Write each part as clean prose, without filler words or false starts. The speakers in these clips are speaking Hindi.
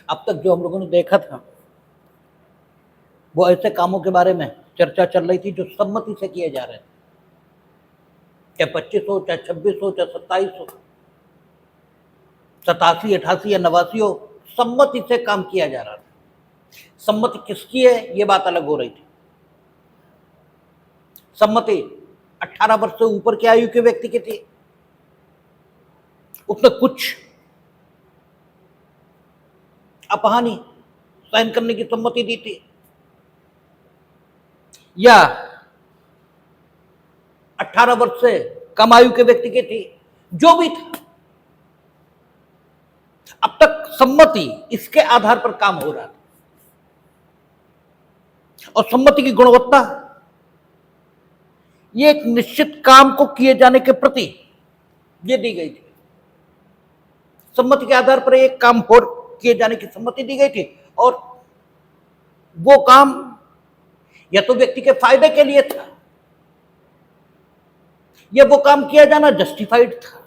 अब तक जो हम लोगों ने देखा था वो ऐसे कामों के बारे में चर्चा चल रही थी जो सम्मति से किए जा रहे थे, चाहे 25 हो, चाहे 26 हो, चाहे 27 हो, 87, 88 या 89 हो, सम्मति से काम किया जा रहा था। सम्मति किसकी है ये बात अलग हो रही थी। सम्मति 18 वर्ष से ऊपर की आयु के व्यक्ति की थी, उसने कुछ अपहानि सहन करने की सम्मति दी थी, या 18 वर्ष से कम आयु के व्यक्ति की थी, जो भी था, अब तक सम्मति इसके आधार पर काम हो रहा था। और सम्मति की गुणवत्ता ये एक निश्चित काम को किए जाने के प्रति ये दी गई थी। सम्मति के आधार पर एक काम और किए जाने की सम्मति दी गई थी, और वो काम या तो व्यक्ति के फायदे के लिए था या वो काम किया जाना जस्टिफाइड था।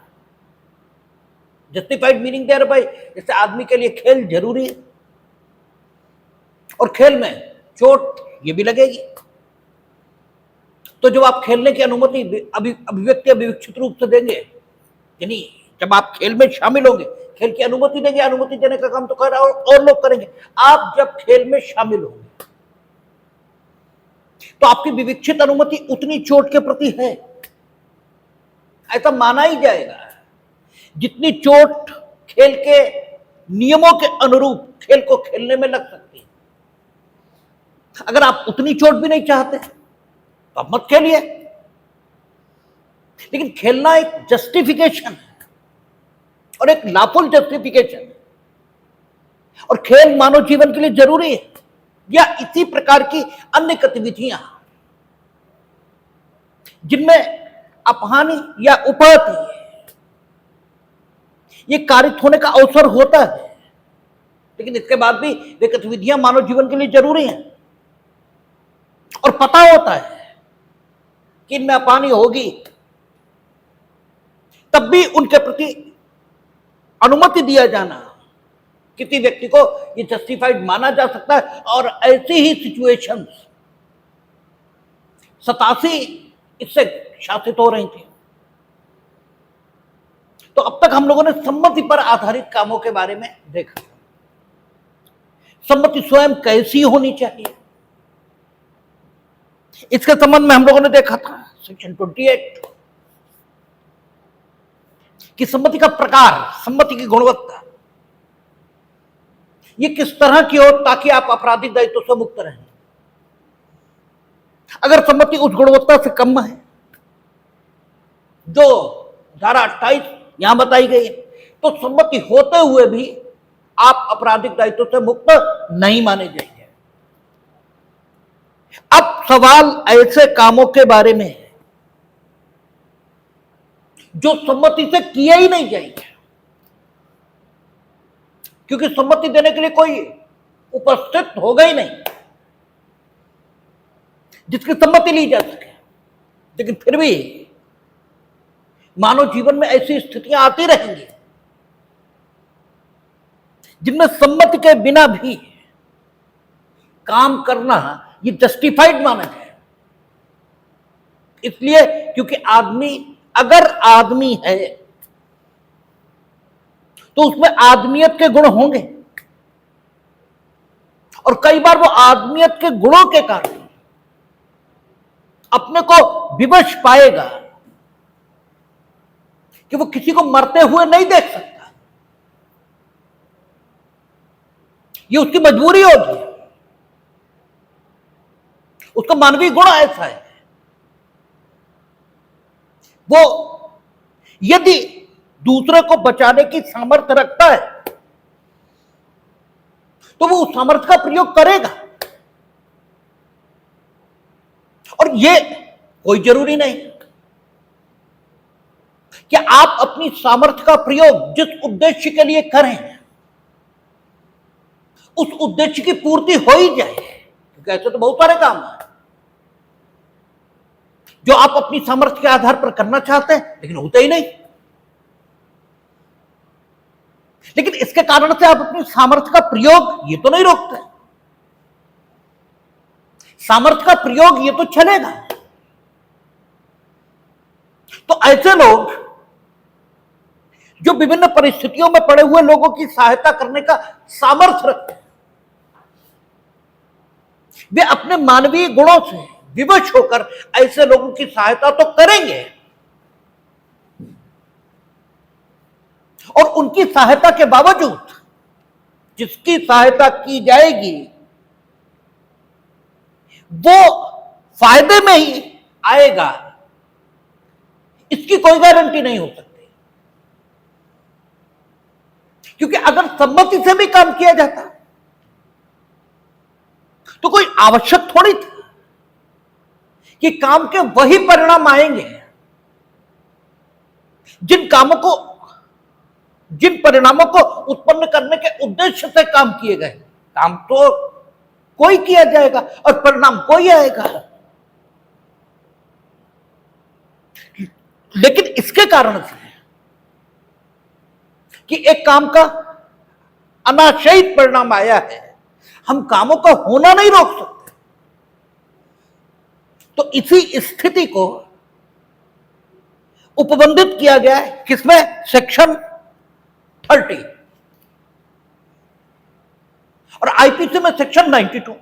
जस्टिफाइड मीनिंग दे रहे भाई, जैसे आदमी के लिए खेल जरूरी है और खेल में चोट ये भी लगेगी, तो जब आप खेलने की अनुमति अभिव्यक्ति अविवेक्षित रूप से देंगे, यानी जब आप खेल में शामिल होंगे, खेल की अनुमति देंगे, अनुमति देने का काम तो कर और लोग करेंगे, आप जब खेल में शामिल होंगे तो आपकी विवेक्षित अनुमति उतनी चोट के प्रति है, ऐसा माना ही जाएगा। जितनी चोट खेल के नियमों के अनुरूप खेल को खेलने में लग सकती है, अगर आप उतनी चोट भी नहीं चाहते तो आप मत खेलिए। लेकिन खेलना एक जस्टिफिकेशन है और एक लाफुल जस्टिफिकेशन है, और खेल मानव जीवन के लिए जरूरी है, या इसी प्रकार की अन्य गतिविधियां जिनमें अपहानि या उपहति ये कारित होने का अवसर होता है, लेकिन इसके बाद भी वे गतिविधियां मानव जीवन के लिए जरूरी हैं, और पता होता है कि इनमें अपहानि होगी, तब भी उनके प्रति अनुमति दिया जाना किसी व्यक्ति को ये जस्टिफाइड माना जा सकता है। और ऐसी ही सिचुएशंस 87 इससे शासित हो रही थी। तो अब तक हम लोगों ने सम्मति पर आधारित कामों के बारे में देखा। सम्मति स्वयं कैसी होनी चाहिए, इसके संबंध में हम लोगों ने देखा था सेक्शन 28 कि सम्मति का प्रकार, सम्मति की गुणवत्ता ये किस तरह की हो ताकि आप आपराधिक दायित्व से मुक्त रहें। अगर सम्मति उस गुणवत्ता से कम है जो धारा 28 यहां बताई गई है, तो सम्मति होते हुए भी आप आपराधिक दायित्व से मुक्त नहीं माने जाएंगे। अब सवाल ऐसे कामों के बारे में है जो सम्मति से किए ही नहीं जाएंगे, क्योंकि सम्मति देने के लिए कोई उपस्थित होगा ही नहीं जिसकी सम्मति ली जा सके। लेकिन फिर भी मानव जीवन में ऐसी स्थितियां आती रहेंगी जिनमें सम्मति के बिना भी काम करना ये जस्टिफाइड माना जाए। इसलिए क्योंकि आदमी अगर आदमी है तो उसमें आदमियत के गुण होंगे, और कई बार वो आदमियत के गुणों के कारण अपने को विवश पाएगा कि वो किसी को मरते हुए नहीं देख सकता, ये उसकी मजबूरी होगी, उसका मानवीय गुण ऐसा है। वो यदि दूसरे को बचाने की सामर्थ्य रखता है तो वो उस सामर्थ्य का प्रयोग करेगा, और ये कोई जरूरी नहीं कि आप अपनी सामर्थ्य का प्रयोग जिस उद्देश्य के लिए करें उस उद्देश्य की पूर्ति हो ही जाए, क्योंकि ऐसे तो बहुत सारे काम हैं जो आप अपनी सामर्थ्य के आधार पर करना चाहते हैं लेकिन होते ही नहीं। लेकिन इसके कारण से आप अपनी सामर्थ्य का प्रयोग ये तो नहीं रोकते। सामर्थ्य का प्रयोग ये तो चलेगा। तो ऐसे लोग जो विभिन्न परिस्थितियों में पड़े हुए लोगों की सहायता करने का सामर्थ्य रखते हैं, वे अपने मानवीय गुणों से विवश होकर ऐसे लोगों की सहायता तो करेंगे, और उनकी सहायता के बावजूद जिसकी सहायता की जाएगी वो फायदे में ही आएगा, इसकी कोई गारंटी नहीं हो सकती। क्योंकि अगर सम्मति से भी काम किया जाता तो कोई आवश्यक थोड़ी था कि काम के वही परिणाम आएंगे जिन परिणामों को उत्पन्न करने के उद्देश्य से काम किए गए। काम तो कोई किया जाएगा और परिणाम कोई आएगा। लेकिन इसके कारण से कि एक काम का अनाशयित परिणाम आया है, हम कामों का होना नहीं रोक सकते। तो इसी स्थिति को उपबंधित किया गया है किसमें? सेक्शन 30 और आईपीसी में सेक्शन 92।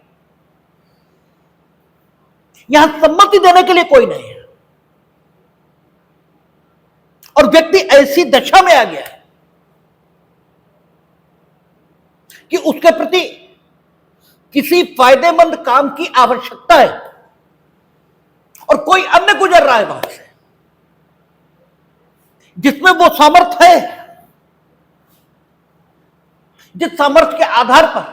यहां सम्मति देने के लिए कोई नहीं है और व्यक्ति ऐसी दशा में आ गया है कि उसके प्रति किसी फायदेमंद काम की आवश्यकता है और कोई अन्य गुजर रहा है वहां से जिसमें वो सामर्थ्य है, जिस सामर्थ्य के आधार पर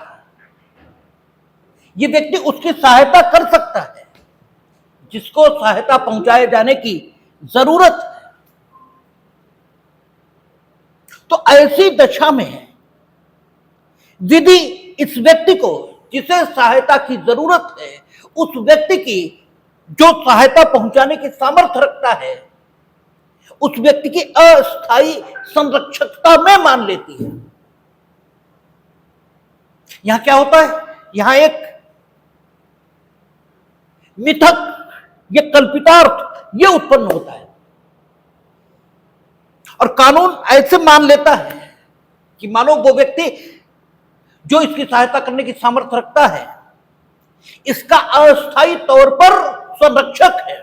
ये व्यक्ति उसकी सहायता कर सकता है, जिसको सहायता पहुंचाए जाने की जरूरत है। तो ऐसी दशा में विधि इस व्यक्ति को जिसे सहायता की जरूरत है, उस व्यक्ति की जो सहायता पहुंचाने की सामर्थ्य रखता है, उस व्यक्ति की अस्थायी संरक्षकता में मान लेती है। यहां क्या होता है? यहां एक मिथक, ये कल्पितार्थ ये उत्पन्न होता है और कानून ऐसे मान लेता है कि मानो वो व्यक्ति जो इसकी सहायता करने की सामर्थ्य रखता है, इसका अस्थायी तौर पर संरक्षक है।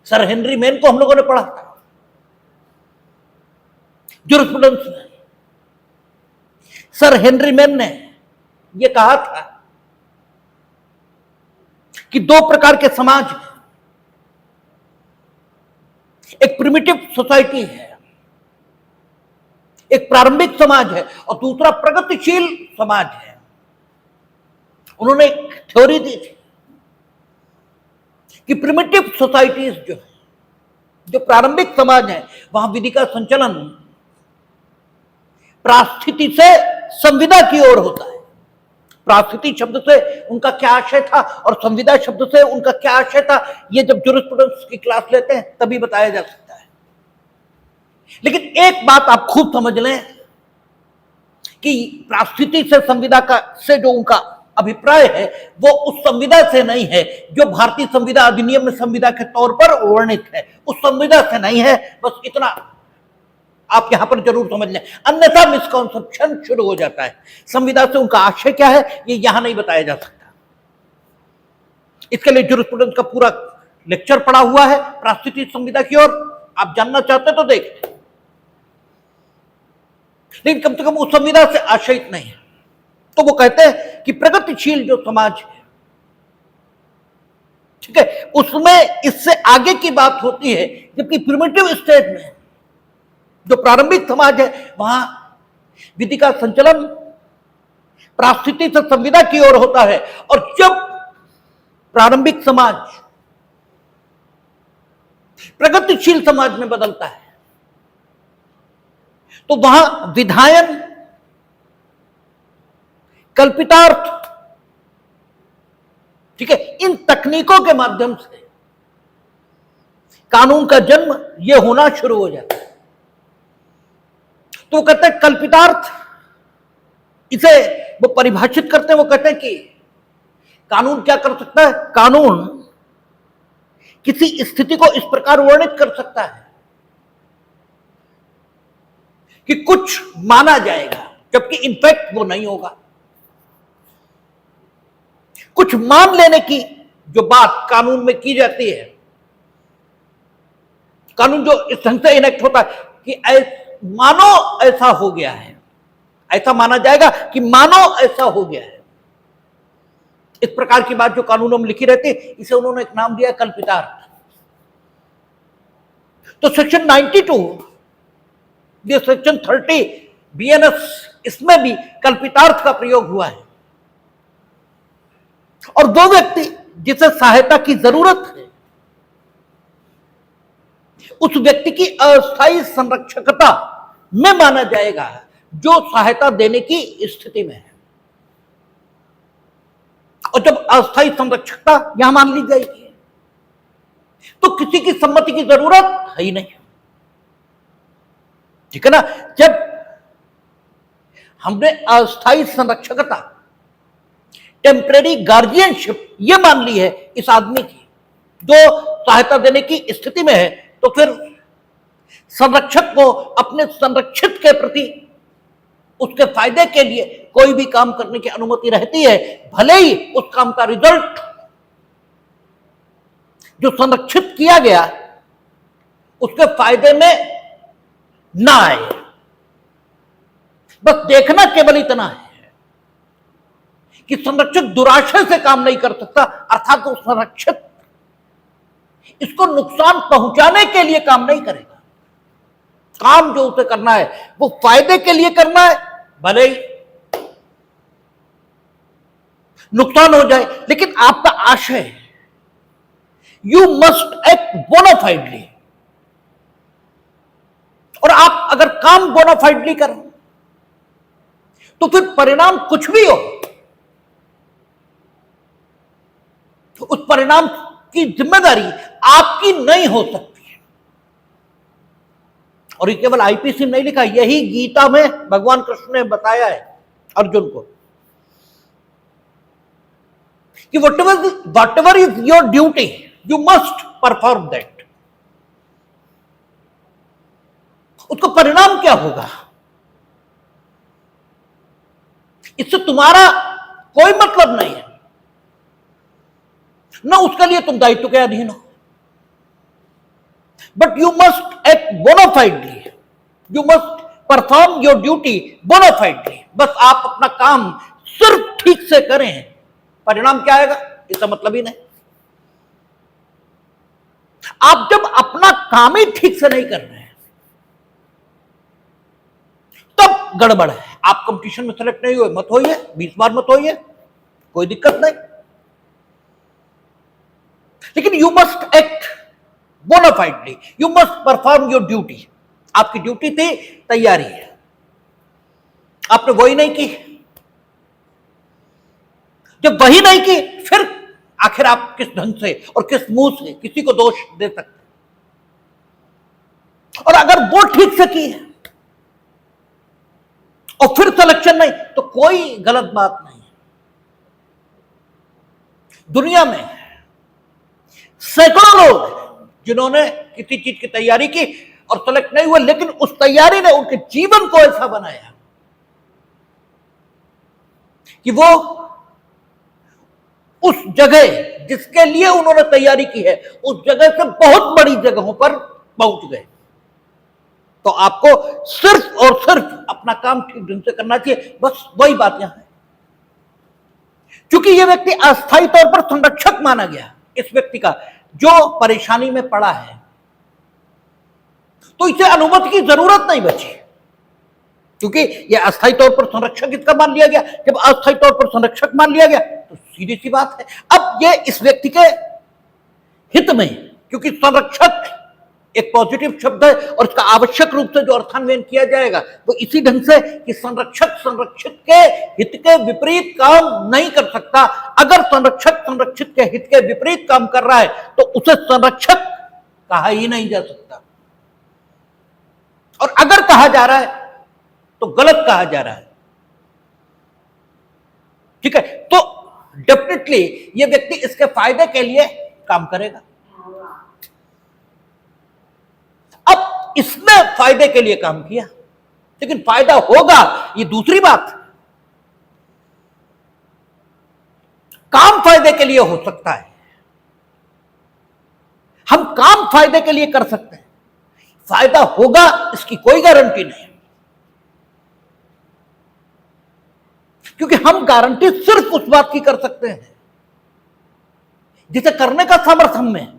सर हेनरी मैन को हम लोगों ने पढ़ा था जूरिस्प्रूडेंस में। सर हेनरी मैन ने यह कहा था कि दो प्रकार के समाज हैं, एक प्रिमिटिव सोसाइटी है, एक प्रारंभिक समाज है और दूसरा प्रगतिशील समाज है। उन्होंने एक थ्योरी दी थी कि प्रिमिटिव सोसाइटीज जो प्रारंभिक समाज है, वहां विधि का संचलन प्रास्थिति से संविदा की ओर होता है। प्रास्थिति शब्द से उनका क्या आशय था और संविदा शब्द से उनका क्या आशय था, ये जब जूरिस्प्रूडेंस की क्लास लेते हैं तभी बताया जा सकता है। लेकिन एक बात आप खूब समझ लें कि प्रास्थिति से संविदा का से जो उनका अभिप्राय है वो उस संविदा से नहीं है जो भारतीय संविदा अधिनियम में संविदा के तौर पर वर्णित है, उस संविदा से नहीं है। बस इतना आप यहां पर जरूर समझ लें, अन्यथा मिसकॉन्सेप्शन शुरू हो जाता है। संविदा से उनका आशय क्या है ये यहां नहीं बताया जा सकता। इसके लिए जूरिस्प्रूडेंस का पूरा लेक्चर पड़ा हुआ है प्रास्थिति संविदा की ओर, आप जानना चाहते तो देख, लेकिन कम से कम उस संविदा से आशयित नहीं है। तो वो कहते हैं कि प्रगतिशील जो समाज है, ठीक है, उसमें इससे आगे की बात होती है, जबकि प्रिमिटिव स्टेट में जो प्रारंभिक समाज है वहां विधि का संचलन प्रास्थिति से संविदा की ओर होता है। और जब प्रारंभिक समाज प्रगतिशील समाज में बदलता है तो वहां विधायन, कल्पितार्थ, ठीक है, इन तकनीकों के माध्यम से कानून का जन्म यह होना शुरू हो जाता है। तो वो कहते हैं कल्पितार्थ, इसे वो परिभाषित करते हैं। वो कहते हैं कि कानून क्या कर सकता है, कानून किसी स्थिति को इस प्रकार वर्णित कर सकता है कि कुछ माना जाएगा जबकि इनफैक्ट वो नहीं होगा। कुछ मान लेने की जो बात कानून में की जाती है, कानून जो इस ढंग से इनेक्ट होता है कि मानो ऐसा हो गया है, ऐसा माना जाएगा कि मानो ऐसा हो गया है, इस प्रकार की बात जो कानूनों में लिखी रहती है, इसे उन्होंने एक नाम दिया कल्पितार्थ। तो सेक्शन 92 ये सेक्शन 30 BNS, इसमें भी कल्पितार्थ का प्रयोग हुआ है। और दो व्यक्ति जिसे सहायता की जरूरत है, उस व्यक्ति की अस्थायी संरक्षकता में माना जाएगा जो सहायता देने की स्थिति में है। और जब अस्थायी संरक्षकता यहां मान ली जाएगी तो किसी की सम्मति की जरूरत है ही नहीं, ठीक है ना। जब हमने अस्थायी संरक्षकता, टेम्परेरी गार्जियनशिप ये मान ली है इस आदमी की जो सहायता देने की स्थिति में है, तो फिर संरक्षक को अपने संरक्षित के प्रति उसके फायदे के लिए कोई भी काम करने की अनुमति रहती है, भले ही उस काम का रिजल्ट जो संरक्षित किया गया उसके फायदे में ना आए। बस देखना केवल इतना है कि संरक्षक दुराशय से काम नहीं कर सकता, अर्थात वो संरक्षक इसको नुकसान पहुंचाने के लिए काम नहीं करेगा। काम जो उसे करना है वो फायदे के लिए करना है, भले ही नुकसान हो जाए, लेकिन आपका आशय है यू मस्ट एक्ट बोनाफाइडली। और आप अगर काम बोनाफाइडली करें तो फिर परिणाम कुछ भी हो तो उस परिणाम की जिम्मेदारी आपकी नहीं हो सकती है। और ये केवल आईपीसी में नहीं लिखा, यही गीता में भगवान कृष्ण ने बताया है अर्जुन को कि what ever is your duty you must perform that. उसका परिणाम क्या होगा इससे तुम्हारा कोई मतलब नहीं है, ना उसके लिए तुम दायित्व के अधीन हो, but you must act bonafidely, you must perform your duty bonafidely. बस आप अपना काम सिर्फ ठीक से करें, परिणाम क्या आएगा इसका मतलब ही नहीं। आप जब अपना काम ही ठीक से नहीं कर रहे हैं तब गड़बड़ है। आप कंपटीशन में सेलेक्ट नहीं हुए, मत होइए, 20 बार मत होइए, कोई दिक्कत नहीं, लेकिन you must act bonafidely, you must perform your duty. आपकी ड्यूटी थी तैयारी है, आपने वही नहीं की। जब वही नहीं की फिर आखिर आप किस ढंग से और किस मुंह से किसी को दोष दे सकते? और अगर वो ठीक से की है और फिर सिलेक्शन नहीं तो कोई गलत बात नहीं है। दुनिया में सैकड़ों लोग जिन्होंने किसी चीज की तैयारी की और सेलेक्ट नहीं हुए, लेकिन उस तैयारी ने उनके जीवन को ऐसा बनाया कि वो उस जगह जिसके लिए उन्होंने तैयारी की है उस जगह से बहुत बड़ी जगहों पर पहुंच गए। तो आपको सिर्फ और सिर्फ अपना काम ठीक ढंग से करना चाहिए, बस वही बात यहां है। क्योंकि यह व्यक्ति अस्थायी तौर पर संरक्षक माना गया इस व्यक्ति का जो परेशानी में पड़ा है, तो इसे अनुमति की जरूरत नहीं बची, क्योंकि यह अस्थायी तौर पर संरक्षक इसका मान लिया गया। जब अस्थायी तौर पर संरक्षक मान लिया गया तो सीधी सी बात है अब यह इस व्यक्ति के हित में, क्योंकि संरक्षक एक पॉजिटिव शब्द है और इसका आवश्यक रूप से जो अर्थान्वयन किया जाएगा वो इसी ढंग से कि संरक्षक संरक्षित के हित के विपरीत काम नहीं कर सकता। अगर संरक्षक संरक्षित के हित के विपरीत काम कर रहा है तो उसे संरक्षक कहा ही नहीं जा सकता, और अगर कहा जा रहा है तो गलत कहा जा रहा है। ठीक है, तो डेफिनेटली ये व्यक्ति इसके फायदे के लिए काम करेगा। अब इसने फायदे के लिए काम किया, लेकिन फायदा होगा ये दूसरी बात। काम फायदे के लिए हो सकता है, हम काम फायदे के लिए कर सकते हैं, फायदा होगा इसकी कोई गारंटी नहीं, क्योंकि हम गारंटी सिर्फ उस बात की कर सकते हैं जिसे करने का सामर्थ्य हम में है।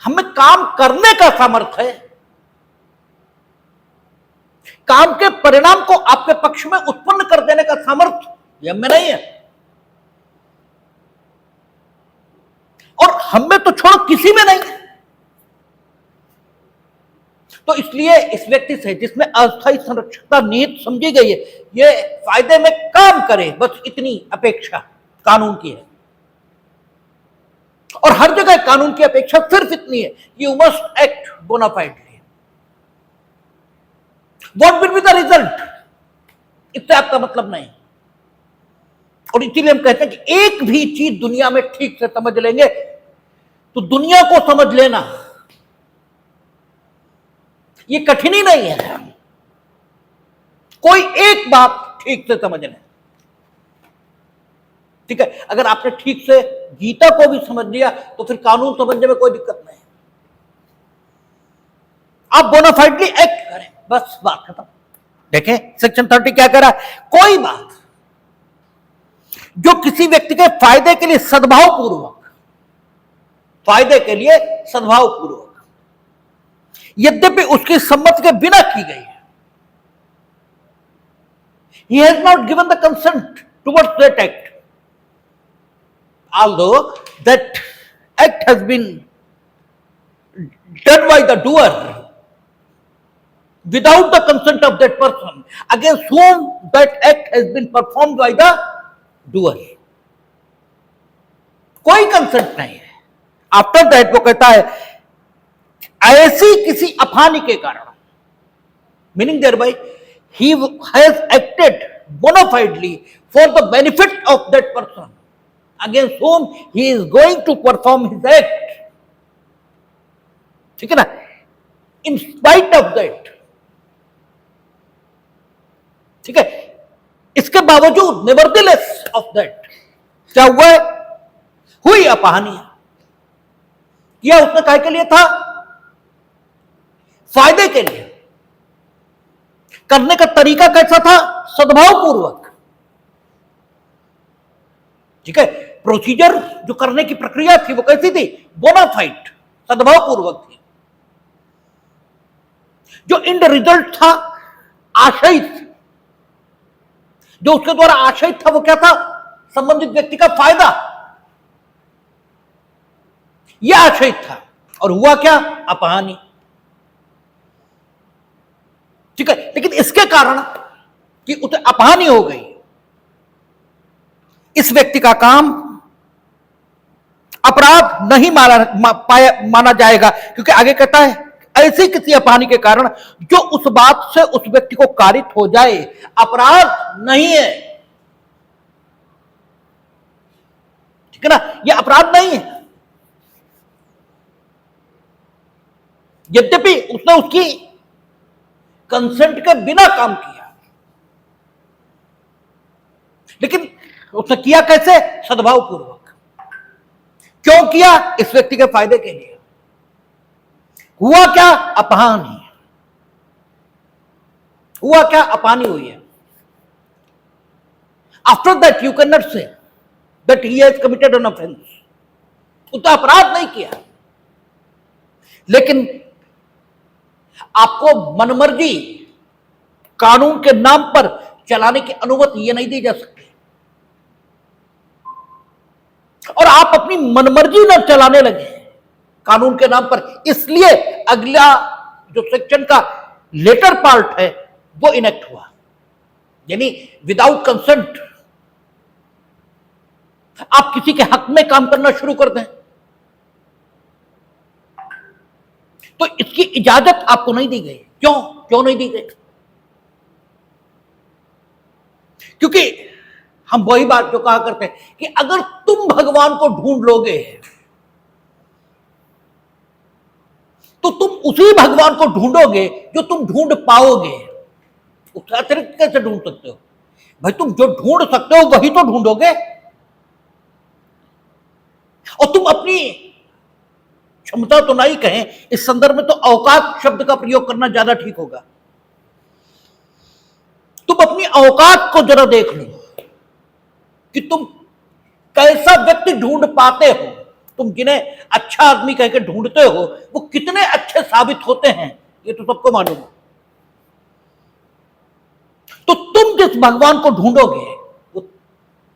हमें काम करने का सामर्थ्य है, काम के परिणाम को आपके पक्ष में उत्पन्न कर देने का सामर्थ्य ये हमें नहीं है। और हमें तो छोड़ो किसी में नहीं है। तो इसलिए इस व्यक्ति से जिसमें अस्थायी संरक्षकता निहित समझी गई है, ये फायदे में काम करे, बस इतनी अपेक्षा कानून की है। और हर जगह कानून की अपेक्षा सिर्फ इतनी है, you must act bonafidely. What will be the result, इससे आपका मतलब नहीं। और इसीलिए हम कहते हैं कि एक भी चीज दुनिया में ठीक से समझ लेंगे तो दुनिया को समझ लेना ये कठिन ही नहीं है। कोई एक बात ठीक से समझ लें, ठीक है। अगर आपने ठीक से गीता को भी समझ लिया तो फिर कानून समझने में कोई दिक्कत नहीं। आप बोनाफाइडली एक्ट करें, बस बात खत्म। देखें सेक्शन 30 क्या कह रहा है, कोई बात जो किसी व्यक्ति के फायदे के लिए सद्भावपूर्वक, फायदे के लिए सद्भावपूर्वक, यद्यपि उसकी सम्मति के बिना की गई है, he has not given the consent towards that act, although that act has been done by the doer without the consent of that person against whom that act has been performed by the doer, कोई कंसेंट नहीं है। आफ्टर दैट वो कहता है ऐसी किसी अफानी के कारण, meaning thereby he has acted bona fidely for the benefit of that person against whom he is going to perform his act, ठीक है ना, in spite of that, ठीक है, इसके बावजूद नेवरदलेस ऑफ दैट क्या हुआ, हुई अपहानी। किया उसने काय के लिए था, फायदे के लिए। करने का तरीका कैसा था, सद्भावपूर्वक, ठीक है। प्रोसीजर जो करने की प्रक्रिया थी वो कैसी थी, बोनाफाइड, सद्भावपूर्वक थी। जो इंड रिजल्ट था आशयित, जो उसके द्वारा आशयित था वो क्या था, संबंधित व्यक्ति का फायदा, यह आशयित था। और हुआ क्या, अपहानी, ठीक है। लेकिन इसके कारण कि उसे अपहानी हो गई, इस व्यक्ति का काम अपराध नहीं माना जाएगा, क्योंकि आगे कहता है ऐसी किसी अपहानी के कारण जो उस बात से उस व्यक्ति को कारित हो जाए, अपराध नहीं है, ठीक है ना, यह अपराध नहीं है। यद्यपि उसने उसकी कंसेंट के बिना काम किया, लेकिन उसने किया कैसे, सद्भावपूर्वक। क्यों किया, इस व्यक्ति के फायदे के लिए। हुआ क्या, अपहानी, हुआ क्या, अपहानी हुई है। After that you can not say that he has committed an offence, उसने अपराध नहीं किया, लेकिन आपको मनमर्जी कानून के नाम पर चलाने की अनुमति यह नहीं दी जा सकती। और आप अपनी मनमर्जी न चलाने लगे कानून के नाम पर, इसलिए अगला जो सेक्शन का लेटर पार्ट है वो इनेक्ट हुआ, यानी विदाउट कंसेंट आप किसी के हक में काम करना शुरू कर दें, तो इसकी इजाजत आपको नहीं दी गई। क्यों क्यों नहीं दी गई? क्योंकि हम वही बात जो कहा करते हैं कि अगर तुम भगवान को ढूंढ लोगे तो तुम उसी भगवान को ढूंढोगे जो तुम ढूंढ पाओगे। उससे अतिरिक्त कैसे ढूंढ सकते हो भाई? तुम जो ढूंढ सकते हो वही तो ढूंढोगे। और तुम अपनी क्षमता तो नहीं कहें, इस संदर्भ में तो औकात शब्द का प्रयोग करना ज्यादा ठीक होगा। तुम अपनी औकात को जरा देख लो कि तुम कैसा व्यक्ति ढूंढ पाते हो। तुम जिन्हें अच्छा आदमी कह के ढूंढते हो वो कितने अच्छे साबित होते हैं, ये तो सबको मालूम है। तो तुम जिस भगवान को ढूंढोगे वो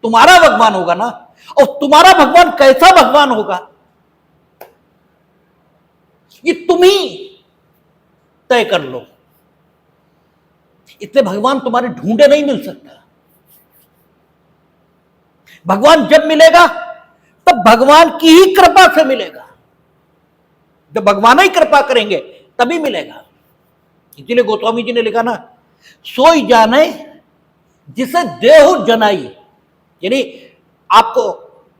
तुम्हारा भगवान होगा ना। और तुम्हारा भगवान कैसा भगवान होगा ये तुम ही तय कर लो। इसलिए भगवान तुम्हारे ढूंढे नहीं मिल सकता। भगवान जब मिलेगा तब भगवान की ही कृपा से मिलेगा। जब भगवान ही कृपा करेंगे तभी मिलेगा। इसीलिए गोस्वामी जी ने लिखा ना, सोई जाने जिसे देहु जनाई, यानी आपको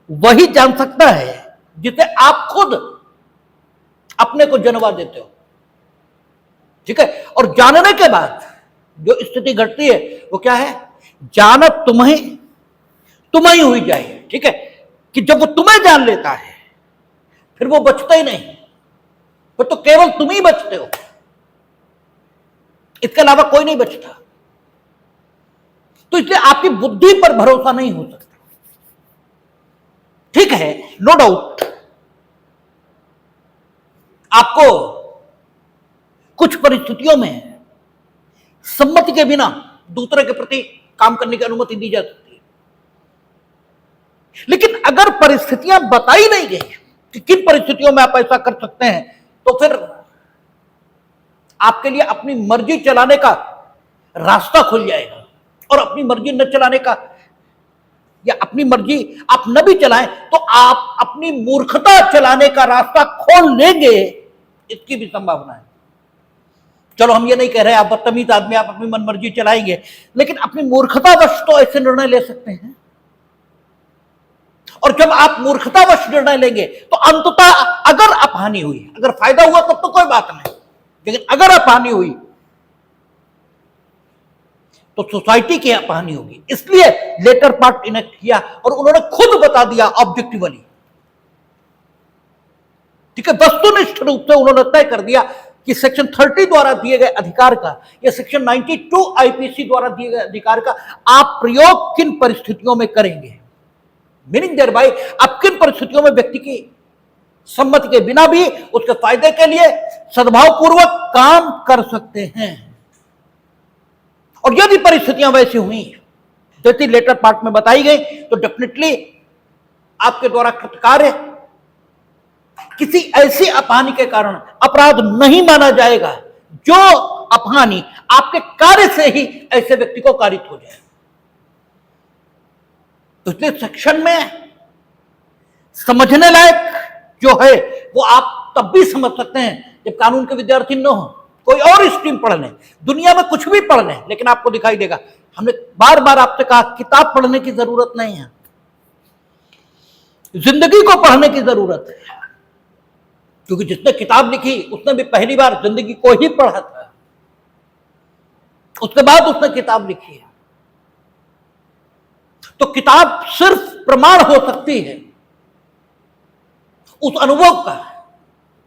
वही जान सकता है जिसे आप खुद अपने को जनवा देते हो। ठीक है? और जानने के बाद जो स्थिति घटती है वो क्या है? जानत तुम्हें ही हुई जाए। ठीक है? कि जब वो तुम्हें जान लेता है फिर वो बचता ही नहीं, फिर तो केवल तुम ही बचते हो, इसके अलावा कोई नहीं बचता। तो इसलिए आपकी बुद्धि पर भरोसा नहीं हो सकता। ठीक है, नो डाउट आपको कुछ परिस्थितियों में सम्मति के बिना दूसरे के प्रति काम करने की अनुमति दी जा सकती है। लेकिन अगर परिस्थितियां बताई नहीं गई कि किन परिस्थितियों में आप ऐसा कर सकते हैं, तो फिर आपके लिए अपनी मर्जी चलाने का रास्ता खुल जाएगा। और अपनी मर्जी न चलाने का, या अपनी मर्जी आप न भी चलाएं तो आप अपनी मूर्खता चलाने का रास्ता खोल लेंगे, इसकी भी संभावना है। चलो हम ये नहीं कह रहे आप बदतमीज आदमी, आप अपनी मन मर्जी चलाएंगे, लेकिन अपनी मूर्खतावश तो ऐसे निर्णय ले सकते हैं। और जब आप मूर्खतावश निर्णय लेंगे तो अंततः अगर अपहानि हुई, अगर फायदा हुआ तब तो कोई बात नहीं, लेकिन अगर अपहानि हुई तो सोसाइटी की अपहानि होगी। इसलिए लेटर पार्ट इनेक्ट किया और उन्होंने खुद बता दिया ऑब्जेक्टिवली। ठीक है, वस्तुनिष्ठ रूप से उन्होंने तय कर दिया कि सेक्शन 30 द्वारा दिए गए अधिकार का या सेक्शन 92 आईपीसी द्वारा दिए गए अधिकार का आप प्रयोग किन परिस्थितियों में करेंगे। मीनिंग देयर बाय आप किन परिस्थितियों में व्यक्ति की सम्मति के बिना भी उसके फायदे के लिए सद्भावपूर्वक काम कर सकते हैं। और यदि परिस्थितियां वैसी हुई जैसी लेटर पार्ट में बताई गई तो डेफिनेटली आपके द्वारा कृत कार्य किसी ऐसी अपहानि के कारण अपराध नहीं माना जाएगा जो अपहानि आपके कार्य से ही ऐसे व्यक्ति को कारित हो जाए। तो इसलिए सेक्शन में समझने लायक जो है वो आप तब भी समझ सकते हैं जब कानून के विद्यार्थी न हो, कोई और स्ट्रीम पढ़ लें, दुनिया में कुछ भी पढ़ लें, लेकिन आपको दिखाई देगा। हमने बार बार आपसे कहा किताब पढ़ने की जरूरत नहीं है, जिंदगी को पढ़ने की जरूरत है। क्योंकि जिसने किताब लिखी उसने भी पहली बार जिंदगी को ही पढ़ा था, उसके बाद उसने किताब लिखी है। तो किताब सिर्फ प्रमाण हो सकती है उस अनुभव का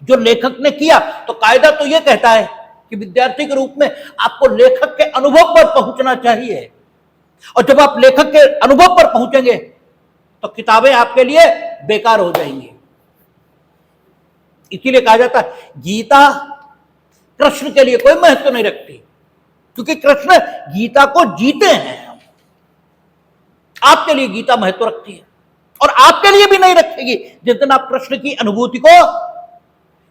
जो लेखक ने किया। तो कायदा तो यह कहता है कि विद्यार्थी के रूप में आपको लेखक के अनुभव पर पहुंचना चाहिए, और जब आप लेखक के अनुभव पर पहुंचेंगे तो किताबें आपके लिए बेकार हो जाएंगी। इसीलिए कहा जाता है गीता कृष्ण के लिए कोई महत्व नहीं रखती, क्योंकि कृष्ण गीता को जीते हैं। आपके लिए गीता महत्व रखती है, और आपके लिए भी नहीं रखेगी। जिस दिन आप कृष्ण की अनुभूति को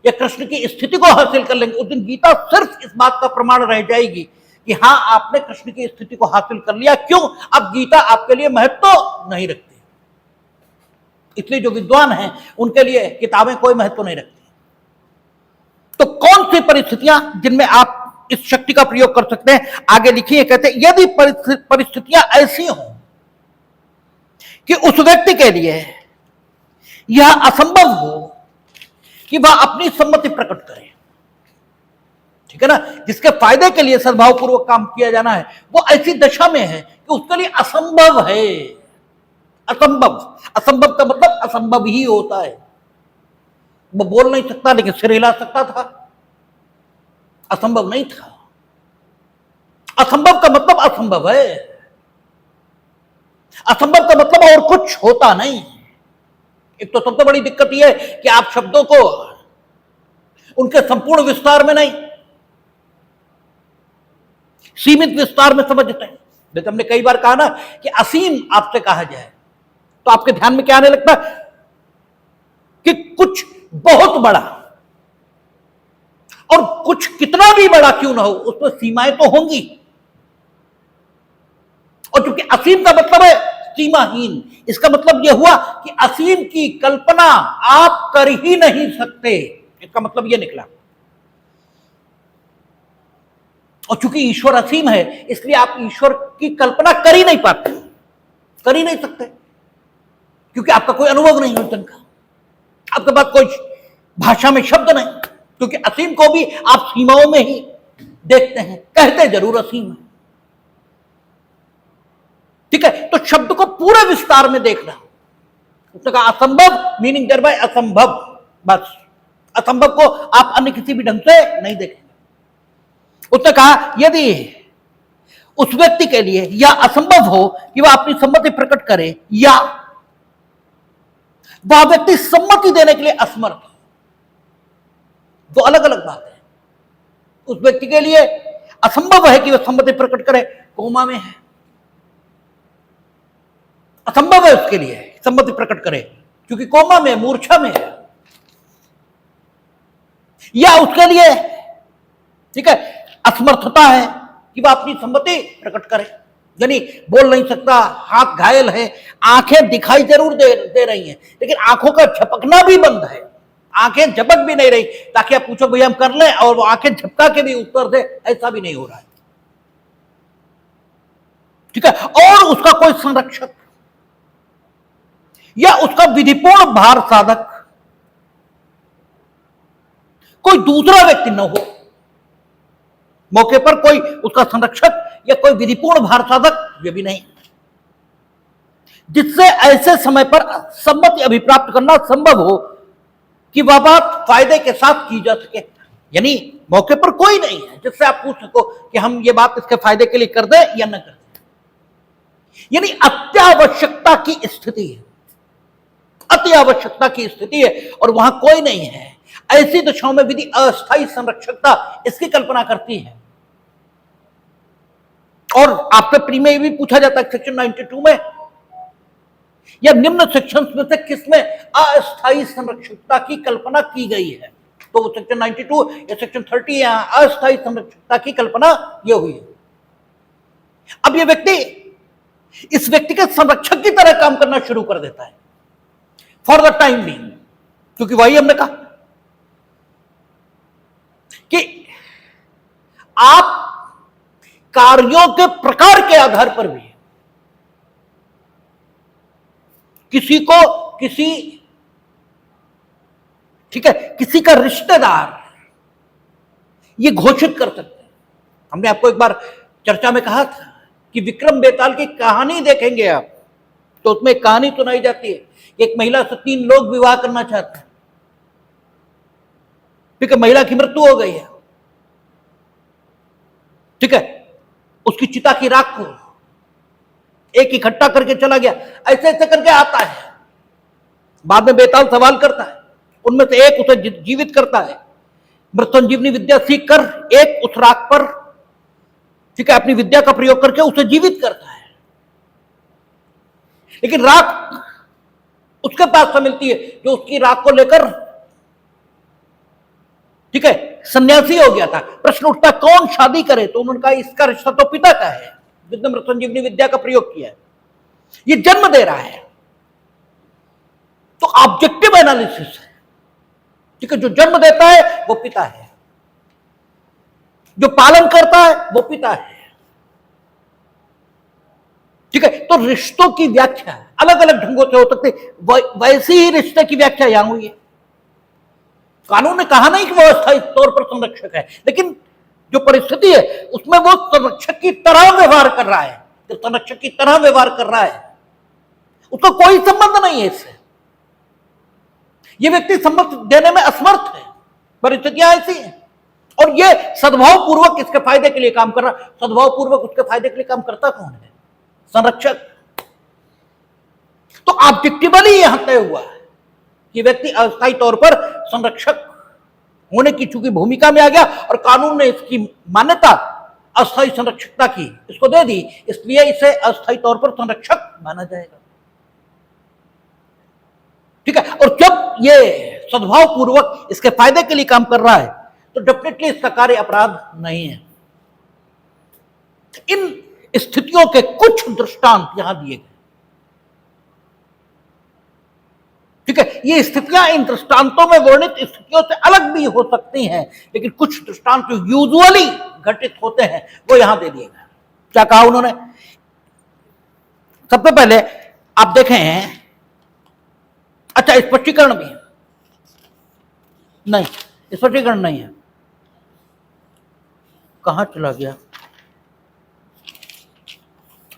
या कृष्ण की स्थिति को हासिल कर लेंगे, उस दिन गीता सिर्फ इस बात का प्रमाण रह जाएगी कि हां आपने कृष्ण की स्थिति को हासिल कर लिया। क्यों? अब गीता आपके लिए महत्व नहीं रखती। इसलिए जो विद्वान हैं उनके लिए किताबें कोई महत्व नहीं रखती। तो कौन सी परिस्थितियां जिनमें आप इस शक्ति का प्रयोग कर सकते हैं। आगे लिखिए, कहते हैं यदि परिस्थितियां ऐसी हों कि उस व्यक्ति के लिए यह असंभव हो कि वह अपनी सम्मति प्रकट करे, ठीक है ना, जिसके फायदे के लिए सद्भावपूर्वक काम किया जाना है, वो ऐसी दशा में है कि उसके लिए असंभव है। असंभव, असंभव का मतलब असंभव ही होता है। वो बोल नहीं सकता लेकिन सिर हिला सकता था, असंभव नहीं था। असंभव का मतलब असंभव है। असंभव का मतलब और कुछ होता नहीं। एक तो सबसे बड़ी दिक्कत यह है कि आप शब्दों को उनके संपूर्ण विस्तार में नहीं, सीमित विस्तार में समझते हैं। जैसे हमने कई बार कहा ना कि असीम आपसे कहा जाए तो आपके ध्यान में क्या आने लगता है कि कुछ बहुत बड़ा, और कुछ कितना भी बड़ा क्यों ना हो उसमें सीमाएं तो होंगी। और चूंकि असीम का मतलब है सीमाहीन, इसका मतलब यह हुआ कि असीम की कल्पना आप कर ही नहीं सकते, इसका मतलब यह निकला। और चूंकि ईश्वर असीम है इसलिए आप ईश्वर की कल्पना कर ही नहीं पाते, कर ही नहीं सकते, क्योंकि आपका कोई अनुभव नहीं है का, आपके पास कोई भाषा में शब्द नहीं, क्योंकि असीम को भी आप सीमाओं में ही देखते हैं, कहते जरूर असीम है, ठीक है। तो शब्द को पूरे विस्तार में देखना। उसने कहा असंभव मीनिंग देयर बाय असंभव, बस असंभव को आप अन्य किसी भी ढंग से नहीं देखेंगे। उसने कहा यदि उस व्यक्ति के लिए यह असंभव हो कि वह अपनी सम्मति प्रकट करे या वह व्यक्ति सम्मति देने के लिए असमर्थ हो, दो अलग अलग बात है। उस व्यक्ति के लिए असंभव है कि वह सम्मति प्रकट करे, कोमा में है, असंभव है उसके लिए सम्मति प्रकट करे क्योंकि कोमा में, मूर्छा में है, या उसके लिए ठीक है असमर्थता है कि वह अपनी सम्मति प्रकट करे, यानी बोल नहीं सकता, हाथ घायल है, आंखें दिखाई जरूर दे रही हैं लेकिन आंखों का झपकना भी बंद है, आंखें झपक भी नहीं रही, ताकि आप पूछो भैया हम कर लें और वो आंखें झपका के भी उत्तर दे, ऐसा भी नहीं हो रहा है, ठीक है। और उसका कोई संरक्षक या उसका विधिपूर्ण भार साधक कोई दूसरा व्यक्ति न हो, मौके पर कोई उसका संरक्षक या कोई विधिपूर्ण भार साधक, ये भी नहीं, जिससे ऐसे समय पर सम्मति अभिप्राप्त करना संभव हो कि वह बात फायदे के साथ की जा सके। यानी मौके पर कोई नहीं है जिससे आप पूछ सको कि हम ये बात इसके फायदे के लिए कर दें या न कर दें, यानी अत्यावश्यकता की स्थिति है, अति आवश्यकता की स्थिति है और वहां कोई नहीं है। ऐसी दशाओं में विधि अस्थायी संरक्षकता इसकी कल्पना करती है। और आपसे प्री में भी पूछा जाता है सेक्शन 92 में या निम्न सेक्शंस में से किसमें अस्थायी संरक्षकता की कल्पना की गई है, तो वो सेक्शन 92 या सेक्शन 30 या अस्थायी संरक्षकता की कल्पना ये हुई है। अब ये व्यक्ति इस व्यक्ति के संरक्षक की तरह काम करना शुरू कर देता है फॉर द टाइम बीइंग, क्योंकि वही हमने कहा कि आप कार्यों के प्रकार के आधार पर भी किसी को किसी ठीक है किसी का रिश्तेदार ये घोषित कर सकते हैं। हमने आपको एक बार चर्चा में कहा था कि विक्रम बेताल की कहानी देखेंगे आप तो उसमें एक कहानी सुनाई जाती है, एक महिला से 3 लोग विवाह करना चाहते हैं, ठीक है, महिला की मृत्यु हो गई है, ठीक है, उसकी चिता की राख को एक इकट्ठा करके चला गया, ऐसे ऐसे करके आता है, बाद में बेताल सवाल करता है, उनमें से एक उसे जीवित करता है, मृत संजीवनी विद्या सीख कर एक उस राख पर ठीक है अपनी विद्या का प्रयोग करके उसे जीवित करता है, लेकिन राख उसके पास से मिलती है जो उसकी राख को लेकर ठीक है सन्यासी हो गया था। प्रश्न उठता कौन शादी करे, तो उन्होंने कहा इसका रिश्ता तो पिता का है जिसने मृत संजीवनी विद्या का प्रयोग किया है, ये जन्म दे रहा है, तो ऑब्जेक्टिव एनालिसिस है, ठीक है, जो जन्म देता है वो पिता है, जो पालन करता है वो पिता है। ठीक है, तो रिश्तों की व्याख्या अलग अलग ढंगों से हो सकती है, वैसी ही रिश्ते की व्याख्या यहां हुई है। कानून ने कहा नहीं कि वो अस्थायी तौर पर संरक्षक है, लेकिन जो परिस्थिति है उसमें वो संरक्षक की तरह व्यवहार कर रहा है। जब संरक्षक की तरह व्यवहार कर रहा है, उसका कोई संबंध नहीं है इससे, ये व्यक्ति संबंध देने में असमर्थ है, परिस्थितियां ऐसी हैं, और ये सद्भाव पूर्वक इसके फायदे के लिए काम कर रहा है। सद्भाव पूर्वक उसके फायदे के लिए काम करता कौन है? संरक्षक। तो ऑब्जेक्टिवली यहां तय हुआ है कि व्यक्ति अस्थायी तौर पर संरक्षक होने की चूंकि भूमिका में आ गया और कानून ने इसकी मान्यता अस्थायी संरक्षकता की इसको दे दी, इसलिए इसे अस्थायी तौर पर संरक्षक माना जाएगा। ठीक है, और जब ये सद्भाव पूर्वक इसके फायदे के लिए काम कर रहा है तो डेफिनेटली इसका कार्य अपराध नहीं है। इन स्थितियों के कुछ दृष्टांत यहां दिए गए। ठीक है, ये स्थितियां इन दृष्टांतों में वर्णित स्थितियों से अलग भी हो सकती हैं, लेकिन कुछ दृष्टांत जो यूजुअली घटित होते हैं वो यहां दे दिए गए। क्या कहा उन्होंने? सबसे पहले आप देखें, अच्छा स्पष्टीकरण भी है, नहीं स्पष्टीकरण नहीं है, कहां चला गया?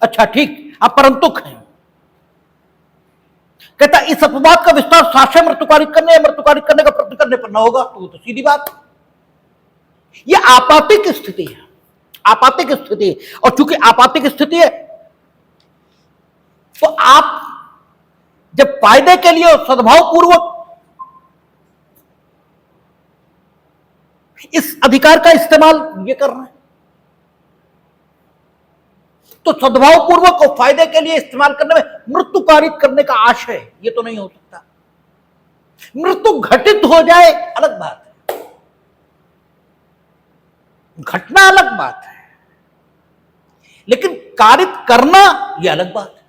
अच्छा ठीक, आप परंतुक हैं। कहता इस अपवाद का विस्तार साक्ष्य मृत्युकारित करने या मृत्युकारित करने का प्रयत्न करने पर न होगा। तो सीधी बात, यह आपातिक स्थिति है, आपातिक स्थिति है, और चूंकि आपातिक स्थिति है तो आप जब फायदे के लिए सद्भाव पूर्वक इस अधिकार का इस्तेमाल ये कर रहे हैं, तो सद्भाव पूर्वक और फायदे के लिए इस्तेमाल करने में मृत्यु कारित करने का आशय ये तो नहीं हो सकता। मृत्यु घटित हो जाए अलग बात है, घटना अलग बात है, लेकिन कारित करना यह अलग बात है।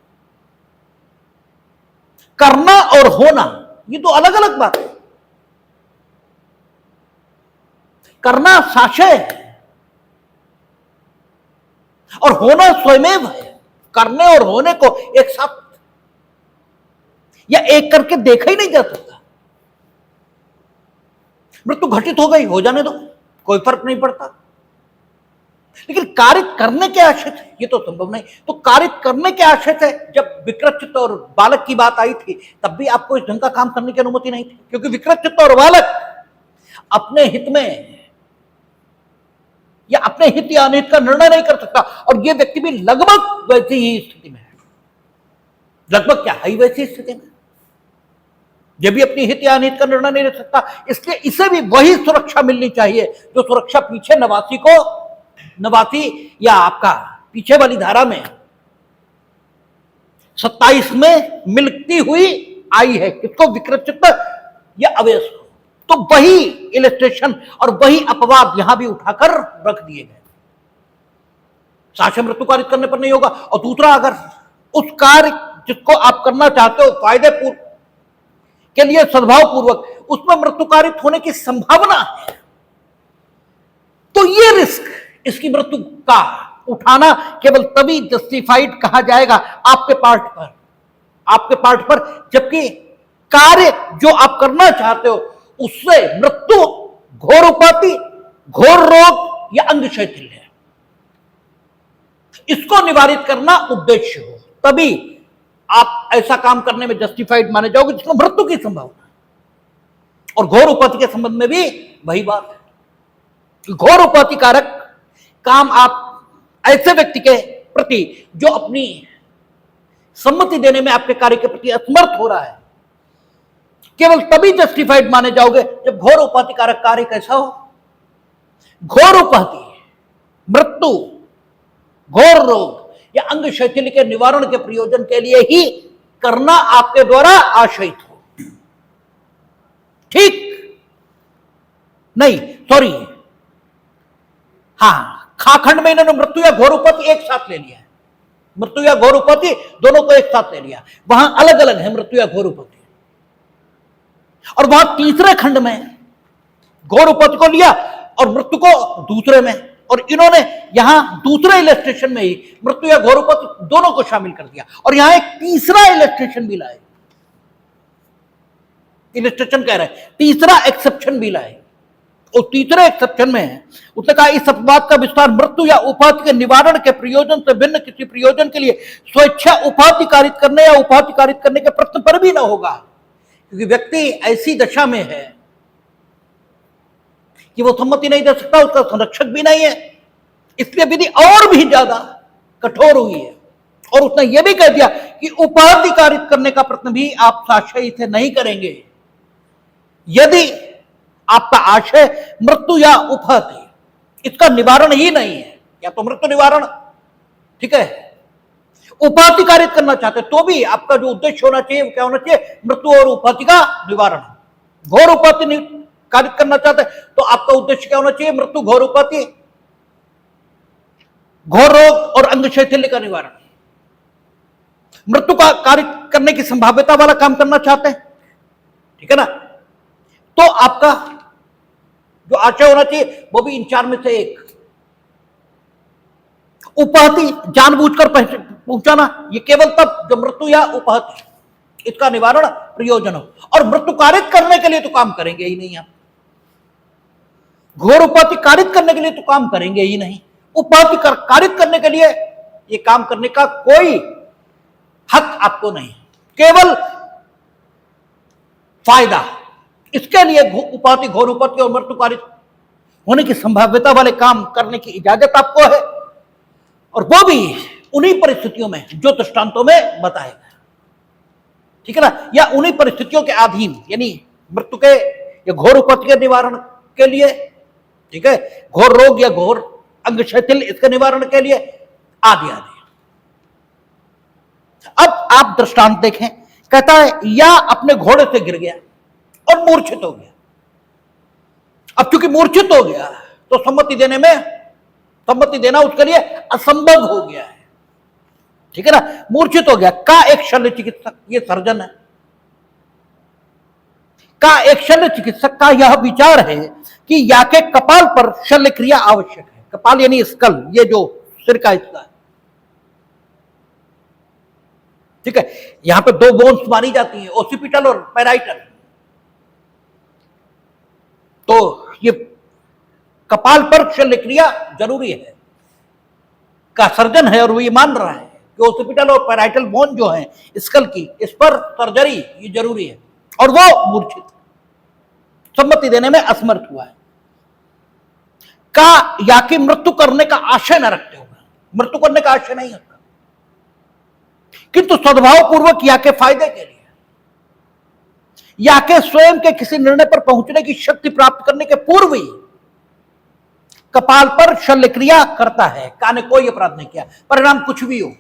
करना और होना ये तो अलग अलग बात है। करना साक्ष्य है और होना स्वयमेव है। करने और होने को एक साथ या एक करके देखा ही नहीं जा सकता। मृत्यु घटित हो गई, हो जाने दो, कोई फर्क नहीं पड़ता, लेकिन कारित करने के आशय से ये तो संभव नहीं। तो कारित करने के आशय से जब विकृत और बालक की बात आई थी तब भी आपको इस ढंग का काम करने की अनुमति नहीं थी, क्योंकि विकृत और बालक अपने हित में या अपने हित या अनित का निर्णय नहीं कर सकता, और यह व्यक्ति भी लगभग वैसी ही स्थिति में है। लगभग क्या है, वैसी स्थिति में यह भी अपनी हित या अनित का निर्णय नहीं ले सकता। इसलिए इसे भी वही सुरक्षा मिलनी चाहिए जो सुरक्षा पीछे नवासी या आपका पीछे वाली धारा में 27 में मिलती हुई आई है। किसको? विकृत या अवयस्क। तो वही इलस्ट्रेशन और वही अपवाद यहां भी उठाकर रख दिए गए। साक्ष्य मृत्यु कारित करने पर नहीं होगा। और दूसरा, अगर उस कार्य जिसको आप करना चाहते हो फायदे के लिए सद्भाव पूर्वक, उसमें मृत्यु कारित होने की संभावना है, तो ये रिस्क, इसकी मृत्यु का उठाना केवल तभी जस्टिफाइड कहा जाएगा आपके पार्ट पर, जबकि कार्य जो आप करना चाहते हो उससे मृत्यु, घोर उपाधि, घोर रोग या अंग शैथिल्य है, इसको निवारित करना उद्देश्य हो, तभी आप ऐसा काम करने में जस्टिफाइड माने जाओगे जिसमें मृत्यु की संभावना है। और घोर उपाधि के संबंध में भी वही बात है। घोर उपाधि कारक काम आप ऐसे व्यक्ति के प्रति जो अपनी सम्मति देने में आपके कार्य के प्रति असमर्थ हो रहा है, केवल तभी जस्टिफाइड माने जाओगे जब घोर उपाधि कारक कार्य कैसा हो। घोर उपाधि, मृत्यु, घोर रोग या अंग शैथिल्य के निवारण के प्रयोजन के लिए ही करना आपके द्वारा आशयित हो। ठीक नहीं, सॉरी, हाँ, खाखंड में इन्होंने मृत्यु या घोर उपाधि एक साथ ले लिया है। मृत्यु या घोर उपाधि दोनों को एक साथ ले लिया, वहां अलग अलग है मृत्यु या घोर उपाधि। और वहां तीसरे खंड में घोर उपाधि को लिया और मृत्यु को दूसरे में और इन्होंने यहां दूसरे इलस्ट्रेशन में ही मृत्यु या घोर उपपत्ति दोनों को शामिल कर दिया, और यहां एक तीसरा इलस्ट्रेशन भी लाए, इलस्ट्रेशन कह रहे हैं तीसरा एक्सेप्शन भी लाए। और तीसरे एक्सेप्शन में है, उसने कहा इस अपवाद का विस्तार मृत्यु या उपाधि के निवारण के प्रयोजन से भिन्न किसी प्रयोजन के लिए स्वेच्छा उपाधि कारित करने या उपाधि कारित करने के प्रश्न पर भी न होगा, क्योंकि व्यक्ति ऐसी दशा में है कि वो सम्मति नहीं दे सकता, उसका संरक्षक भी नहीं है, इसलिए विधि और भी ज्यादा कठोर हुई है। और उसने यह भी कह दिया कि उपाधि कारित करने का प्रश्न भी आप साशय से नहीं करेंगे यदि आपका आशय मृत्यु या उपाधि, इसका निवारण ही नहीं है, या तो मृत्यु निवारण, ठीक है, उपाधि कारित करना चाहते तो भी आपका जो उद्देश्य होना चाहिए वो क्या होना चाहिए, मृत्यु और उपाधि का निवारण। घोर उपाधि कारित करना चाहते तो आपका उद्देश्य क्या होना चाहिए, मृत्यु, घोर उपाधि, घोर रोग और अंग शैथिल्य का निवारण। मृत्यु का कारित करने की संभाव्यता वाला काम करना चाहते हैं, ठीक है ना, तो आपका जो आशय होना चाहिए वो भी इन चार में से एक। उपाधि जानबूझकर पहुंचाना, ये केवल तब जब मृत्यु या उपाधि इसका निवारण प्रयोजन हो, और मृत्यु कारित करने के लिए तो काम करेंगे ही नहीं आप, घोर उपाधि कारित करने के लिए तो काम करेंगे ही नहीं, उपाधि कारित करने के लिए ये काम करने का कोई हक आपको नहीं, केवल फायदा। इसके लिए उपाधि, घोर उपाधि और मृत्यु कारित होने की संभाव्यता वाले काम करने की इजाजत आपको है, और वो भी उन्हीं परिस्थितियों में जो दृष्टांतों में बताएगा, ठीक है ना, या उन्हीं परिस्थितियों के अधीन, यानी मृत्यु के या घोर उपाधि के निवारण के लिए, ठीक है, घोर रोग या घोर अंग शैथिल्य इसके निवारण के लिए, आदि आदि। अब आप दृष्टांत देखें, कहता है या अपने घोड़े से गिर गया और मूर्छित हो गया। अब चूंकि मूर्छित हो गया तो सम्मति देना उसके लिए असंभव हो गया है, ठीक है ना, मूर्छित हो गया। का एक शल्य चिकित्सक, ये सर्जन है, का एक शल्य चिकित्सक का यह विचार है कि या के कपाल पर शल्य क्रिया आवश्यक है। कपाल यानी स्कल, ये जो सिर का हिस्सा है, ठीक है, यहां पे दो बोन्स मारी जाती हैं, ओसिपिटल और पैराइटल। तो ये कपाल पर शल्य क्रिया जरूरी है, का सर्जन है, और वो ये मान रहा है कि ओसिपिटल और पैराइटल बोन जो है स्कल की, इस पर सर्जरी ये जरूरी है, और वो मूर्छित, सम्मति देने में असमर्थ हुआ है। का या कि मृत्यु करने का आशय न रखते हुए, मृत्यु करने का आशय नहीं होता, किंतु सद्भाव पूर्वक या के फायदे के लिए, या के स्वयं के किसी निर्णय पर पहुंचने की शक्ति प्राप्त करने के पूर्व ही कपाल पर शल्य क्रिया करता है। का ने कोई अपराध नहीं किया, परिणाम कुछ भी हो,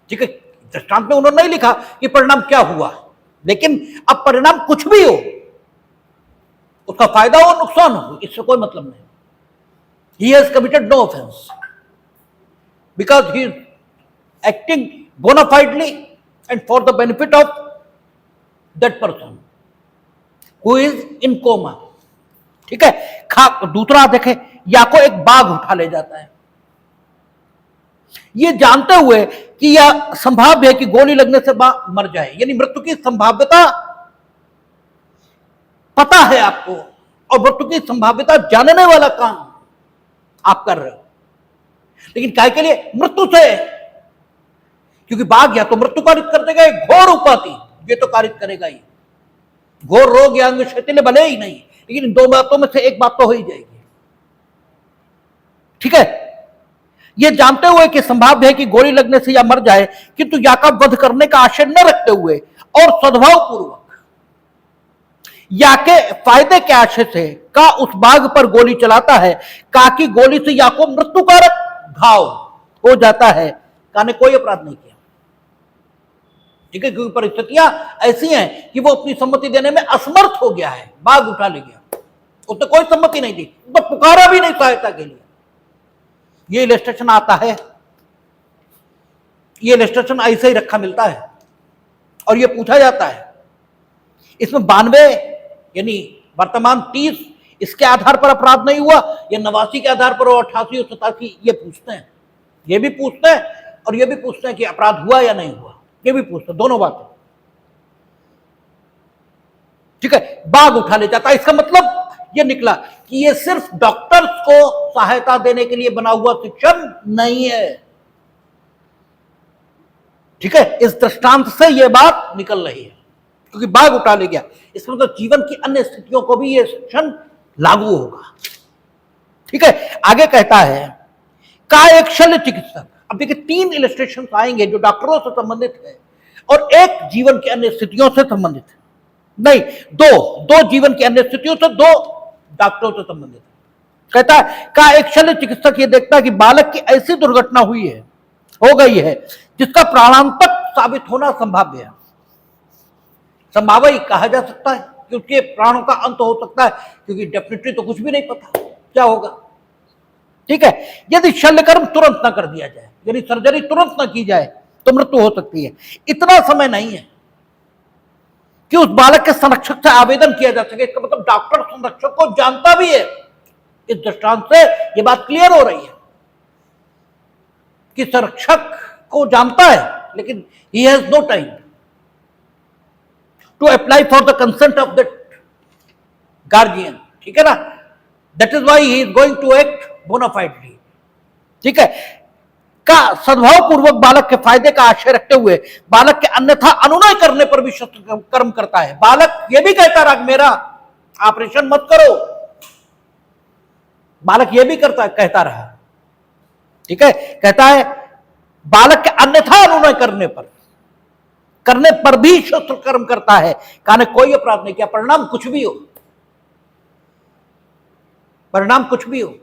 ठीक है, दृष्टांत में उन्होंने नहीं लिखा कि परिणाम क्या हुआ, लेकिन अब परिणाम कुछ भी हो, उसका फायदा हो नुकसान हो, इससे कोई मतलब नहीं। He has committed no offense because he is acting bona fidely and for the benefit of that person who is in coma, ठीक है। दूसरा देखें, या को एक बाघ उठा ले जाता है, ये जानते हुए कि यह संभाव्य है कि गोली लगने से मर जाए, यानी मृत्यु की संभाव्यता पता है आपको, और मृत्यु की संभाव्यता जानने वाला काम आप कर रहे हो, लेकिन काय के लिए, मृत्यु से, क्योंकि बाघ या तो मृत्यु कारित कर देगा, घोर उपाधि ये तो कारित करेगा ही, घोर रोग या अंग शैथिल्य भले ही नहीं, लेकिन इन दो बातों में से एक बात तो हो ही जाएगी, ठीक है। यह जानते हुए कि संभाव्य है कि गोली लगने से या मर जाए, किंतु या का वध करने का आशय न रखते हुए और सद्भाव पूर्वक या के फायदे के आशय से का उस बाघ पर गोली चलाता है, का की गोली से या को मृत्युकारक घाव हो जाता है, का ने कोई अपराध नहीं किया, ठीक है, क्योंकि परिस्थितियां ऐसी हैं कि वो अपनी सम्मति देने में असमर्थ हो गया है, बाघ उठा ले गया, उसने कोई सम्मति नहीं दी, तो पुकारा भी नहीं सहायता के लिए। ये इलस्ट्रेशन आता है, ये इलस्ट्रेशन ऐसे ही रखा मिलता है, और ये पूछा जाता है। इसमें 92 यानी वर्तमान 30 इसके आधार पर अपराध नहीं हुआ या 89 के आधार पर और 88 और 87 ये पूछते हैं, ये भी पूछते हैं और ये भी पूछते हैं कि अपराध हुआ या नहीं हुआ, ये भी पूछते हैं, दोनों बातें। ठीक है, बाघ उठा ले जाता है। इसका मतलब ये निकला कि ये सिर्फ डॉक्टर्स को सहायता देने के लिए बना हुआ शिक्षण नहीं है। ठीक है, इस दृष्टांत से यह बात निकल रही है, क्योंकि बाघ उठा ले गया, इसका मतलब जीवन की अन्य स्थितियों को भी यह शिक्षण लागू होगा। ठीक है, आगे कहता है का एक शल्य चिकित्सक। अब देखिए 3 इलस्ट्रेशन आएंगे जो डॉक्टरों से संबंधित है और एक जीवन की अन्य स्थितियों से संबंधित है, नहीं दो जीवन की अन्य स्थितियों से, 2 डॉक्टरों से संबंधित है। कहता है का एक शल्य चिकित्सक ये देखता है कि बालक की ऐसी दुर्घटना हो गई है जिसका प्राणांतक साबित होना संभाव्य है। संभाव्य कहा जा सकता है क्योंकि प्राणों का अंत हो सकता है, क्योंकि डेफिनेटली तो कुछ भी नहीं पता क्या होगा। ठीक है, यदि शल्यकर्म तुरंत न कर दिया जाए, यदि सर्जरी तुरंत न की जाए तो मृत्यु हो सकती है। इतना समय नहीं है कि उस बालक के संरक्षक से आवेदन किया जा सके। इसका मतलब डॉक्टर संरक्षक को जानता भी है। इस दृष्टांत से यह बात क्लियर हो रही है कि संरक्षक को जानता है, लेकिन he has no time to apply for the consent of the guardian। ठीक है ना, that is why he is going to act bona fidely। ठीक है, का सद्भाव पूर्वक बालक के फायदे का आशय रखते हुए बालक के अन्यथा अनुनय करने पर भी शस्त्र कर्म करता है। बालक यह भी कहता रहा मेरा ऑपरेशन मत करो, बालक यह भी कहता रहा। ठीक है, कहता है बालक के अन्यथा अनुनय करने पर भी शस्त्र कर्म करता है। कहने कोई अपराध नहीं किया, परिणाम कुछ भी हो, परिणाम कुछ भी हो।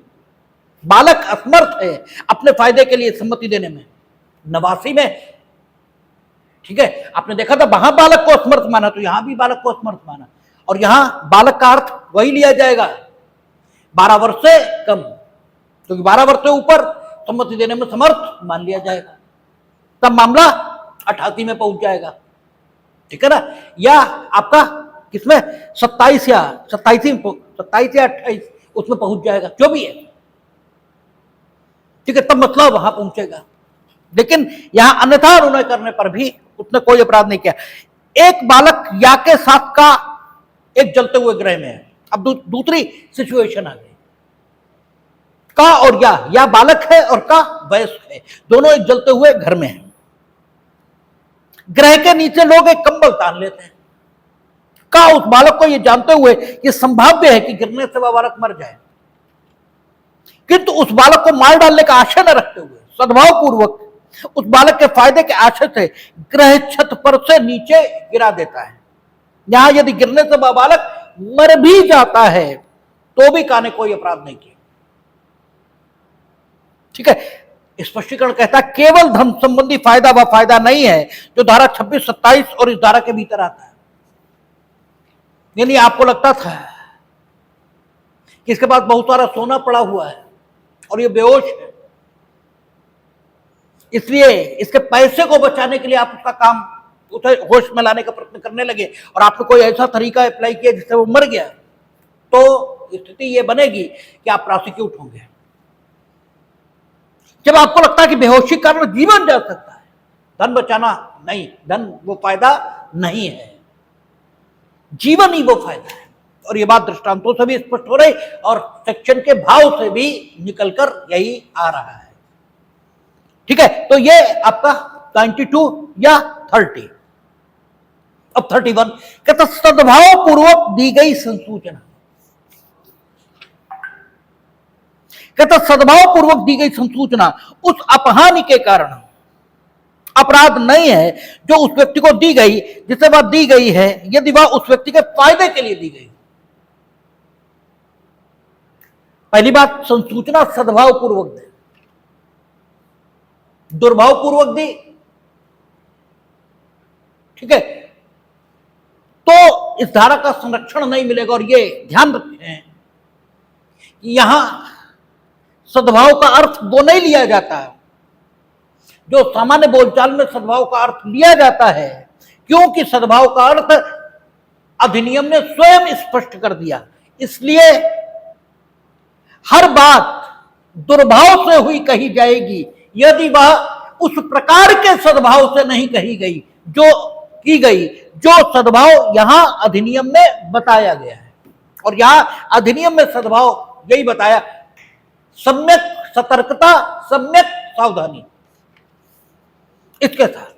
बालक असमर्थ है अपने फायदे के लिए सम्मति देने में। 89 में, ठीक है, आपने देखा था वहां बालक को असमर्थ माना, तो यहां भी बालक को असमर्थ माना, और यहां बालक का अर्थ वही लिया जाएगा 12 वर्ष से कम, क्योंकि 12 वर्ष से ऊपर सम्मति देने में समर्थ मान लिया जाएगा, तब मामला 88 में पहुंच जाएगा। ठीक है ना, या आपका किसमें 27 या 28 उसमें पहुंच जाएगा, जो भी है। ठीक है, तब मतलब वहां पहुंचेगा। लेकिन यहां अन्यथा अनुनय करने पर भी उसने कोई अपराध नहीं किया। एक बालक या के साथ का एक जलते हुए ग्रह में है। अब दूसरी सिचुएशन आ गई, का और या बालक है और का वयस्क है, दोनों एक जलते हुए घर में है। ग्रह के नीचे लोग एक कंबल तान लेते हैं। का उस बालक को यह जानते हुए कि संभाव्य है कि गिरने से वह बालक मर जाए, किंतु उस बालक को मार डालने का आशय न रखते हुए सद्भाव पूर्वक उस बालक के फायदे के आशय से ग्रह छत पर से नीचे गिरा देता है। यहां यदि गिरने से वह बालक मर भी जाता है तो भी का ने कोई अपराध नहीं किया। ठीक है, स्पष्टीकरण कहता है केवल धन संबंधी फायदा वह फायदा नहीं है जो धारा 26, 27 और इस धारा के भीतर आता है। यानी आपको लगता था कि इसके पास बहुत सारा सोना पड़ा हुआ है और ये बेहोश है, इसलिए इसके पैसे को बचाने के लिए आप उसका काम उसे होश में लाने का प्रयत्न करने लगे और आपने कोई ऐसा तरीका अप्लाई किया जिससे वो मर गया, तो स्थिति ये बनेगी कि आप प्रोसिक्यूट होंगे। जब आपको लगता है कि बेहोशी के कारण जीवन जा सकता है, धन बचाना नहीं, धन वो फायदा नहीं है, जीवन ही वो फायदा है। और ये बात दृष्टांतों से भी स्पष्ट हो रही और सेक्शन के भाव से भी निकलकर यही आ रहा है। ठीक है, तो ये आपका 92 या 30। अब 31 कहता सद्भाव पूर्वक दी गई संसूचना। कहता सद्भाव पूर्वक दी गई संसूचना उस अपहानि के कारण अपराध नहीं है जो उस व्यक्ति को दी गई, जिसे वह दी गई है, यदि वह उस व्यक्ति के फायदे के लिए दी गई। पहली बात, संसूचना सद्भाव पूर्वक दे, दुर्भाव पूर्वक दी। ठीक है, तो इस धारा का संरक्षण नहीं मिलेगा। और ये ध्यान रखें कि यहां सद्भाव का अर्थ वो नहीं लिया जाता है जो सामान्य बोलचाल में सद्भाव का अर्थ लिया जाता है, क्योंकि सद्भाव का अर्थ अधिनियम ने स्वयं स्पष्ट कर दिया। इसलिए हर बात दुर्भाव से हुई कही जाएगी यदि वह उस प्रकार के सद्भाव से नहीं कही गई जो की गई, जो सद्भाव यहां अधिनियम में बताया गया है। और यहां अधिनियम में सद्भाव यही बताया, सम्यक सतर्कता, सम्यक सावधानी, इसके साथ।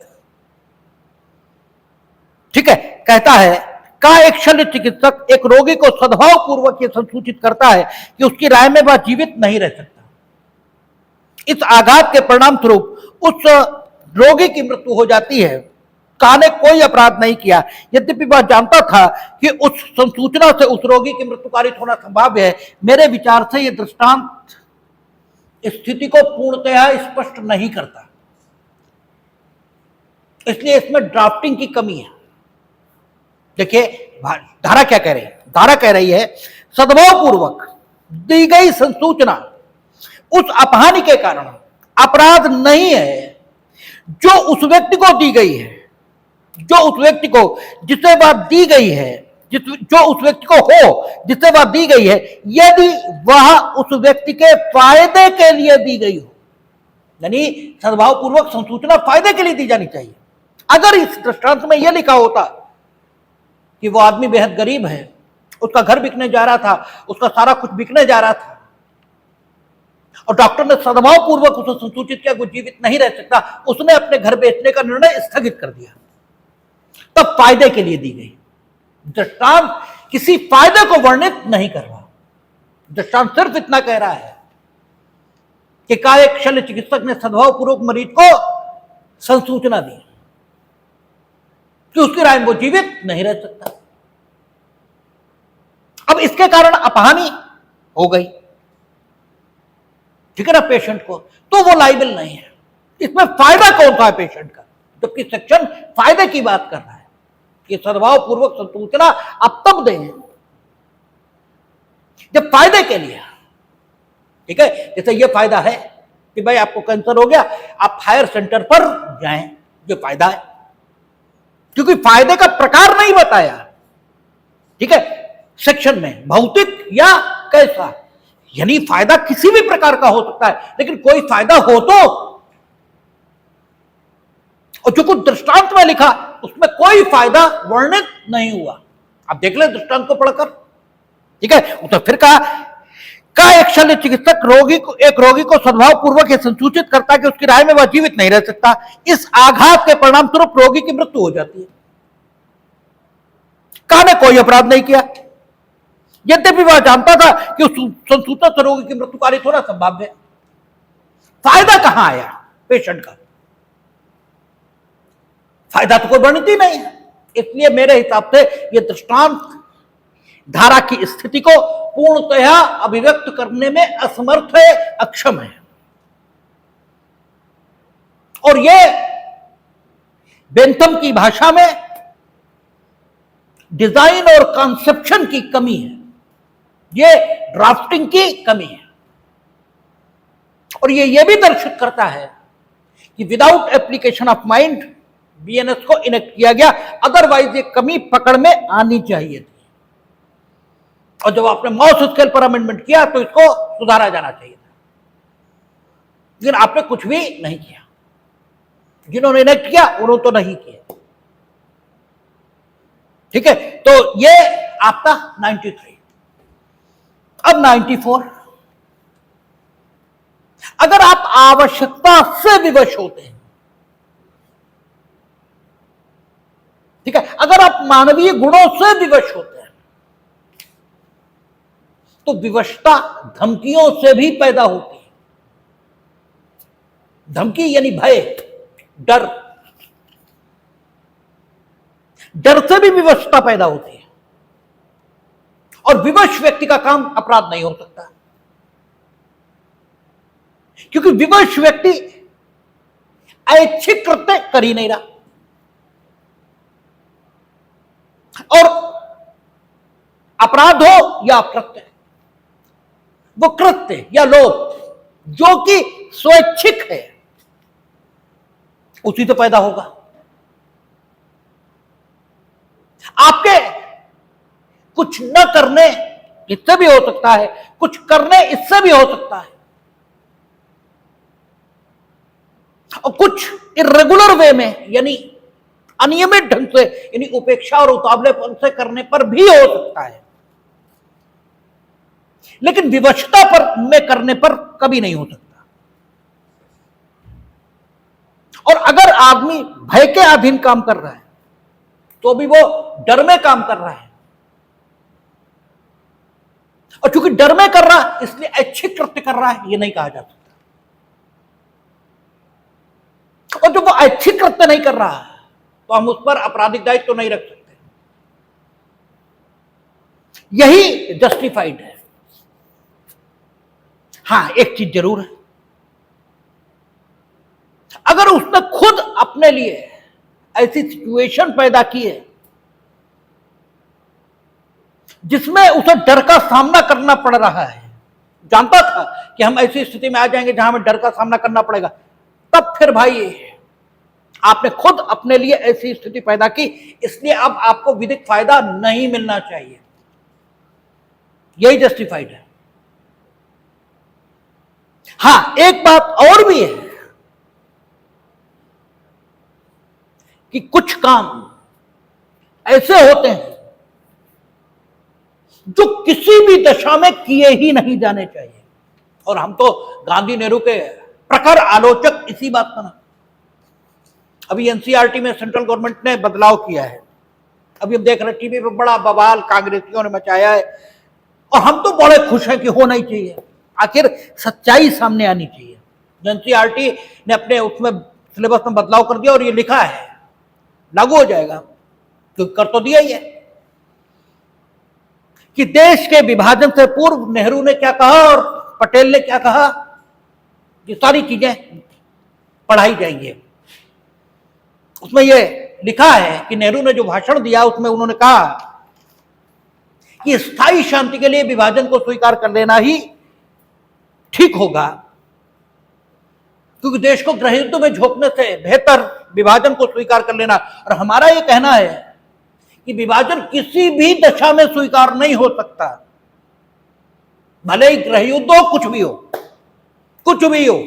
ठीक है, कहता है का एक शल्य चिकित्सक एक रोगी को सद्भाव पूर्वक यह संसूचित करता है कि उसकी राय में वह जीवित नहीं रह सकता। इस आघात के परिणाम स्वरूप उस रोगी की मृत्यु हो जाती है। का ने कोई अपराध नहीं किया, यद्यपि वह जानता था कि उस संसूचना से उस रोगी की मृत्यु कारित होना संभाव्य है। मेरे विचार से यह दृष्टांत स्थिति को पूर्णतया स्पष्ट नहीं करता, इसलिए इसमें ड्राफ्टिंग की कमी है। देखिए धारा क्या कह रही है, धारा कह रही है सद्भाव पूर्वक दी गई संसूचना उस अपहानि के कारण अपराध नहीं है जो उस व्यक्ति को दी गई है, जो उस व्यक्ति को जिसे वह दी गई है, जो उस व्यक्ति को हो जिसे वह दी गई है, यदि वह उस व्यक्ति के फायदे के लिए दी गई हो। यानी सद्भाव पूर्वक संसूचना फायदे के लिए दी जानी चाहिए। अगर इस दृष्टांत में यह लिखा होता कि वो आदमी बेहद गरीब है, उसका घर बिकने जा रहा था, उसका सारा कुछ बिकने जा रहा था, और डॉक्टर ने सद्भाव पूर्वक उसे संसूचित किया, वो जीवित नहीं रह सकता, उसने अपने घर बेचने का निर्णय स्थगित कर दिया, तब फायदे के लिए दी गई। दृष्टांत किसी फायदे को वर्णित नहीं कर रहा, दृष्टांत सिर्फ इतना कह रहा है कि का एक शल्य चिकित्सक ने सद्भाव पूर्वक मरीज को संसूचना दी कि उसकी राय में वो जीवित नहीं रह सकता। अब इसके कारण अपहानि हो गई, ठीक है ना, पेशेंट को, तो वो लायबल नहीं है। इसमें फायदा कौन सा है पेशेंट का, जबकि सेक्शन फायदे की बात कर रहा है कि सद्भाव पूर्वक संसूचना आप तब दें जब फायदे के लिए। ठीक है, जैसे ये फायदा है कि भाई आपको कैंसर हो गया, आप हायर सेंटर पर जाएं, जो फायदा है, क्योंकि फायदे का प्रकार नहीं बताया। ठीक है, सेक्शन में भौतिक या कैसा, यानी फायदा किसी भी प्रकार का हो सकता है, लेकिन कोई फायदा हो तो, और जो कुछ दृष्टांत में लिखा उसमें कोई फायदा वर्णित नहीं हुआ। आप देख ले दृष्टांत को पढ़कर। ठीक है, तो फिर कहा का एक शल्य चिकित्सक एक रोगी को सद्भाव पूर्वक यह संसूचित करता है कि उसकी राय में वह जीवित नहीं रह सकता। इस आघात के परिणाम स्वरूप रोगी की मृत्यु हो जाती है। का ने कोई अपराध नहीं किया, यद्यपि वह जानता था कि उस संसूचना से रोगी की मृत्यु कारित होना संभाव्य है। फायदा कहां आया पेशेंट का, फायदा तो कोई वर्णित ही नहीं है। इसलिए मेरे हिसाब से यह दृष्टांत धारा की स्थिति को पूर्णतया अभिव्यक्त करने में असमर्थ है, अक्षम है, और यह बेंथम की भाषा में डिजाइन और कॉन्सेप्शन की कमी है, यह ड्राफ्टिंग की कमी है। और यह भी दर्शित करता है कि without application of mind BNS को इनेक्ट किया गया, अदरवाइज ये कमी पकड़ में आनी चाहिए थी। और जब आपने मॉस स्केल पर अमेंडमेंट किया तो इसको सुधारा जाना चाहिए था, लेकिन आपने कुछ भी नहीं किया। जिन्होंने इनेक्ट किया उन्होंने तो नहीं किया। ठीक है, तो ये आपका 93। अब 94, अगर आप आवश्यकता से विवश होते हैं, ठीक है, अगर आप मानवीय गुणों से विवश होते हैं, तो विवशता धमकियों से भी पैदा होती है। धमकी यानी भय, डर, डर से भी विवशता पैदा होती है, और विवश व्यक्ति का काम अपराध नहीं हो सकता, क्योंकि विवश व्यक्ति ऐच्छिक कृत्य कर ही नहीं रहा, और अपराध हो या अकृत्य, वो कृत्य या लोभ जो कि स्वैच्छिक है उसी से पैदा होगा। आपके कुछ न करने इससे भी हो सकता है, कुछ करने इससे भी हो सकता है, और कुछ इरेगुलर वे में यानी अनियमित ढंग से यानी उपेक्षा और उतावलेपन से करने पर भी हो सकता है, लेकिन विवशता पर में करने पर कभी नहीं हो सकता। और अगर आदमी भय के अधीन काम कर रहा है तो भी वो डर में काम कर रहा है, और चूंकि डर में कर रहा है इसलिए ऐच्छिक कृत्य कर रहा है, ये नहीं कहा जा सकता। और जब वो ऐच्छिक कृत्य नहीं कर रहा है तो हम उस पर आपराधिक दायित्व तो नहीं रख सकते, यही जस्टिफाइड है। हां, एक चीज जरूर है, अगर उसने खुद अपने लिए ऐसी सिचुएशन पैदा की है जिसमें उसे डर का सामना करना पड़ रहा है, जानता था कि हम ऐसी स्थिति में आ जाएंगे जहां हमें डर का सामना करना पड़ेगा, तब फिर भाई आपने खुद अपने लिए ऐसी स्थिति पैदा की, इसलिए अब आपको विधिक फायदा नहीं मिलना चाहिए, यही जस्टिफाइड है। हां, एक बात और भी है कि कुछ काम ऐसे होते हैं जो किसी भी दशा में किए ही नहीं जाने चाहिए, और हम तो गांधी नेहरू के प्रखर आलोचक इसी बात का ना। अभी एनसीईआरटी में सेंट्रल गवर्नमेंट ने बदलाव किया है, अभी हम देख रहे हैं टीवी पे बड़ा बवाल कांग्रेसियों ने मचाया है, और हम तो बड़े खुश हैं कि होना ही चाहिए, आखिर सच्चाई सामने आनी चाहिए। एनसीईआरटी ने अपने उसमें सिलेबस में बदलाव कर दिया और ये लिखा है लागू हो जाएगा, तो कर तो दिया ही है कि देश के विभाजन से पूर्व नेहरू ने क्या कहा और पटेल ने क्या कहा, ये सारी चीजें पढ़ाई जाएंगी। उसमें ये लिखा है कि नेहरू ने जो भाषण दिया उसमें उन्होंने कहा कि स्थायी शांति के लिए विभाजन को स्वीकार कर लेना ही ठीक होगा, क्योंकि देश को गृह युद्ध में झोंकने से बेहतर विभाजन को स्वीकार कर लेना। और हमारा यह कहना है कि विभाजन किसी भी दशा में स्वीकार नहीं हो सकता, भले ही गृह युद्ध हो, कुछ भी हो, कुछ भी हो,